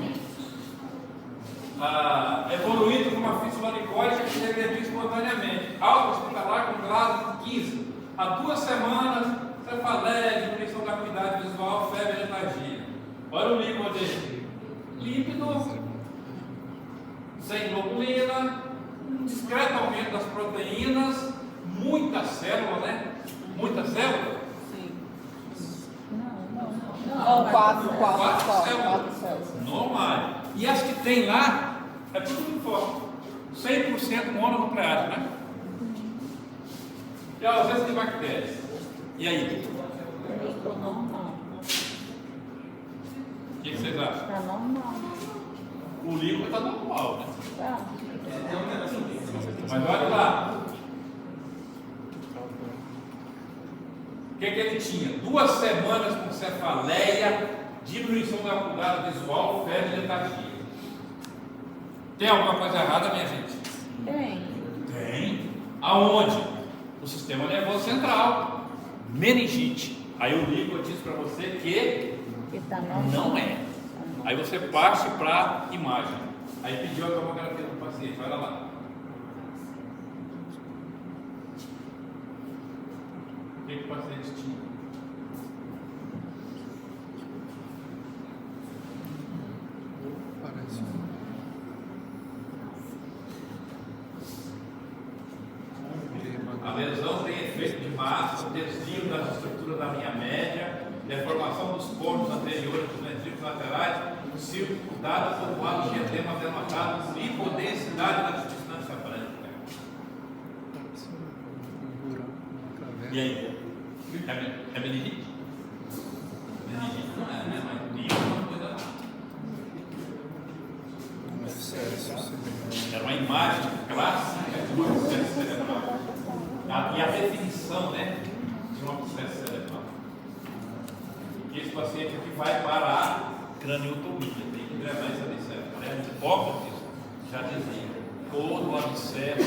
S1: Evoluído com uma fístula licórica que regrediu espontaneamente. Alta hospitalar com grau 15. Há 2 semanas, cefaleia, diminuição da acuidade visual, febre e letargia. Olha o líquido dele. Lípido, sem globulina, discreto aumento das proteínas, muita célula, né? Muita célula?
S2: Não, 4
S1: células. Normal. E as que tem lá, é tudo muito forte. 100% mononuclear, né? E a ausência de bactérias. E aí?
S2: Normal.
S1: O que vocês acham?
S2: Está normal.
S1: O líquido está normal, né?
S2: Tá.
S1: Mas olha lá. O que ele tinha? 2 semanas com cefaleia, diminuição da acuidade visual, febre e letargia. Tem alguma coisa errada, minha gente?
S2: Tem.
S1: Aonde? O sistema nervoso central. Meningite. Aí o líquido diz para você que
S2: tá normal.
S1: não é. Aí você parte para a imagem. Aí pediu a tomografia do paciente. Olha lá. O que o paciente tinha? A lesão tem efeito de massa, desvio das estruturas da linha média, deformação dos poros anteriores dos ventrículos laterais, circundada por quadro de edema dermatado, hipodensidade da substância branca. E aí? É meningite? Meningite não é, né? Mas tem alguma coisa lá. Era uma imagem clássica de uma abscesso cerebral. E a definição, né, de uma abscesso cerebral. E esse paciente aqui vai para a craniotomia, tem que levar essa abscesso. Né? Hipócrates já dizia: todo abscesso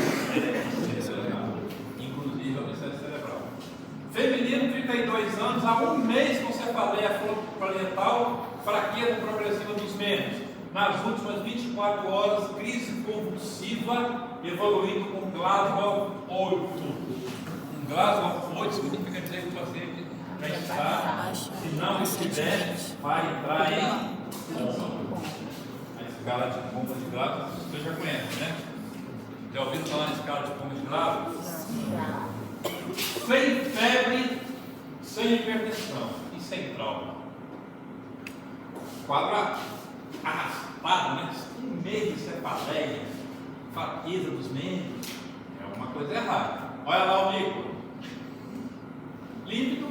S1: é cerebral, inclusive o abscesso cerebral. Feminino, 32 anos, há 1 mês com cefaleia parietal, fraqueza progressiva dos membros. Nas últimas 24 horas, crise convulsiva, evoluindo com Glasgow 8. Glasgow 8 significa dizer que o paciente já está, se não estiver, vai entrar em coma. A escala de coma de Glasgow, você já conhece, né? Já ouviram falar na escala de coma de Glasgow? Sem febre, sem hipertensão e sem trauma. Quadro arrastado, né? 1 mês de cefaleia, fraqueza dos membros, é alguma coisa errada. Olha lá o líquido. Líquido,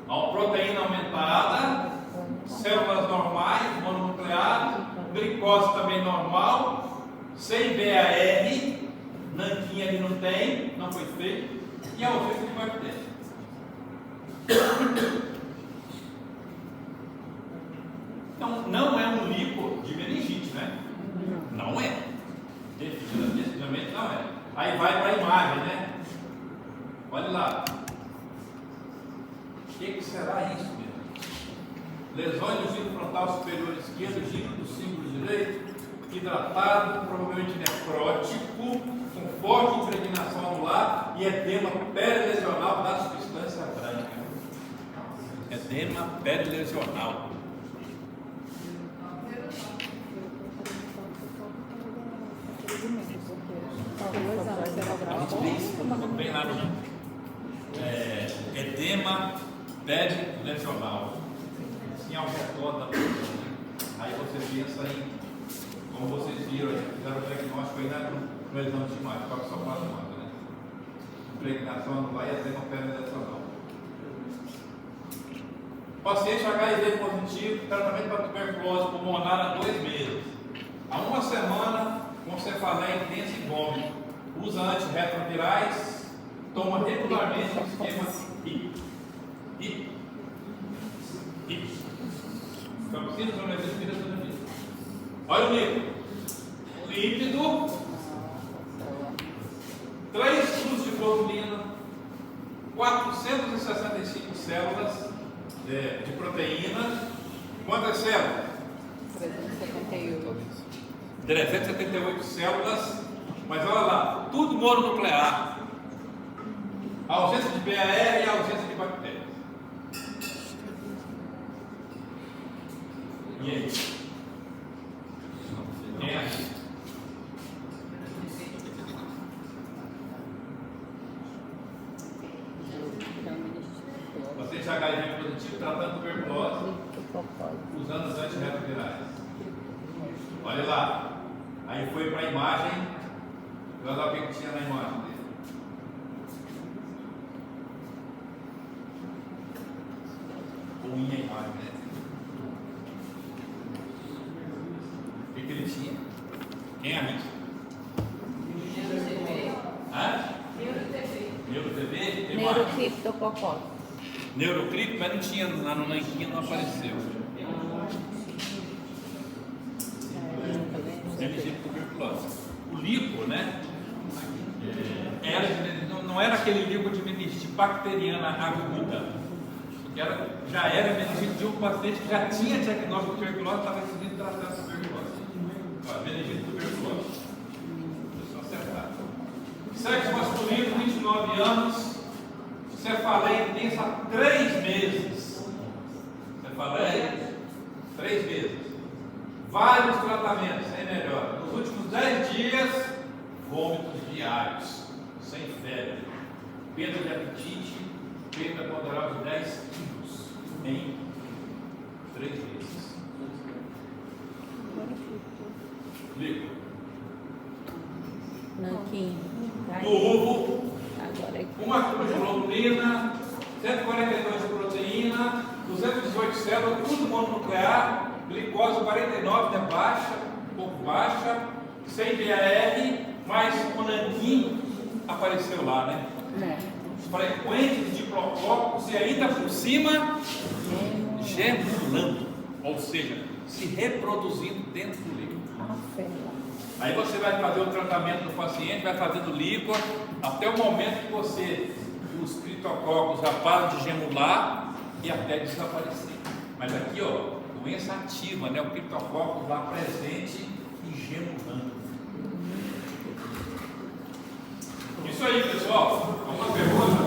S1: proteína aumentada, células normais, mononucleares, glicose também normal, sem BAR, nanquinha ali não tem, não foi feito, e a ausência de bactéria. Então, não é um líquido de meningite, né? Não é. Definitivamente não é. Aí vai para a imagem, né? Olha lá. O que será isso, meu? Lesões do giro frontal superior esquerdo, giro do símbolo direito, hidratado, provavelmente necrótico, com forte impregnação anular e edema perilesional da substância branca. Edema perilesional. A gente vê isso bem lá no edema perilesional. Assim, ao redor da pessoa. Aí você pensa em, como vocês viram, fizeram o diagnóstico aí no exame de imagem, só que só faz uma, né? Impregnação anular e edema perilesional. Paciente HIV positivo, tratamento para tuberculose pulmonar há 2 meses. Há 1 semana, com cefaleia intensa e vômito. Usa antirretrovirais, toma regularmente o esquema HIP. Toxinas não resistem a vida. Olha o líquido. Líquido, 3 quilos de globulina, 465 células de proteína. Quantas células? 378 células. Mas olha lá, tudo mononuclear. A ausência de BAR e a ausência de bactérias. E aí? Quem é? Paciente HIV positivo tratando tuberculose usando os antirretrovirais. Olha lá. Aí foi para a imagem. Olha lá o que tinha na imagem dele. Ruim a imagem, né? O que ele tinha? Quem é a gente? NeuroTV?
S2: Neurocriptococó.
S1: Neurocrip, mas não tinha lá no Nanquinha, não apareceu. Tuberculose. O lipo, né? Não era aquele lipo de meningite bacteriana aguda. Já era meningite de um paciente que já tinha diagnóstico de tuberculose e estava decidindo tratar a tuberculose. Meningite tuberculose. Deixa eu acertar. Sexo masculino, 29 anos. Cefaleia intensa há 3 meses. Cefaleia, 3 meses. Vários tratamentos, sem melhora. Nos últimos 10 dias, vômitos diários, sem febre, perda de apetite, perda ponderal de 10 quilos em 3 meses. Líquido.
S2: Nanquim.
S1: Ovo.
S2: Agora é
S1: 1 quilo de globulina, 142 de proteína, 218 células, tudo mononuclear, glicose 49, né, baixa, um pouco baixa, sem BAR, mas o nanquim apareceu lá, né? Frequentes de procópicos e ainda por cima gemulando, ou seja, se reproduzindo dentro do líquido. Aí você vai fazer o tratamento do paciente, vai fazendo líquor, até o momento que os criptococos já param de gemular e até desaparecer. Mas aqui, ó, doença ativa, né? O criptococcus lá presente e gemulando. Isso aí, pessoal. Alguma pergunta?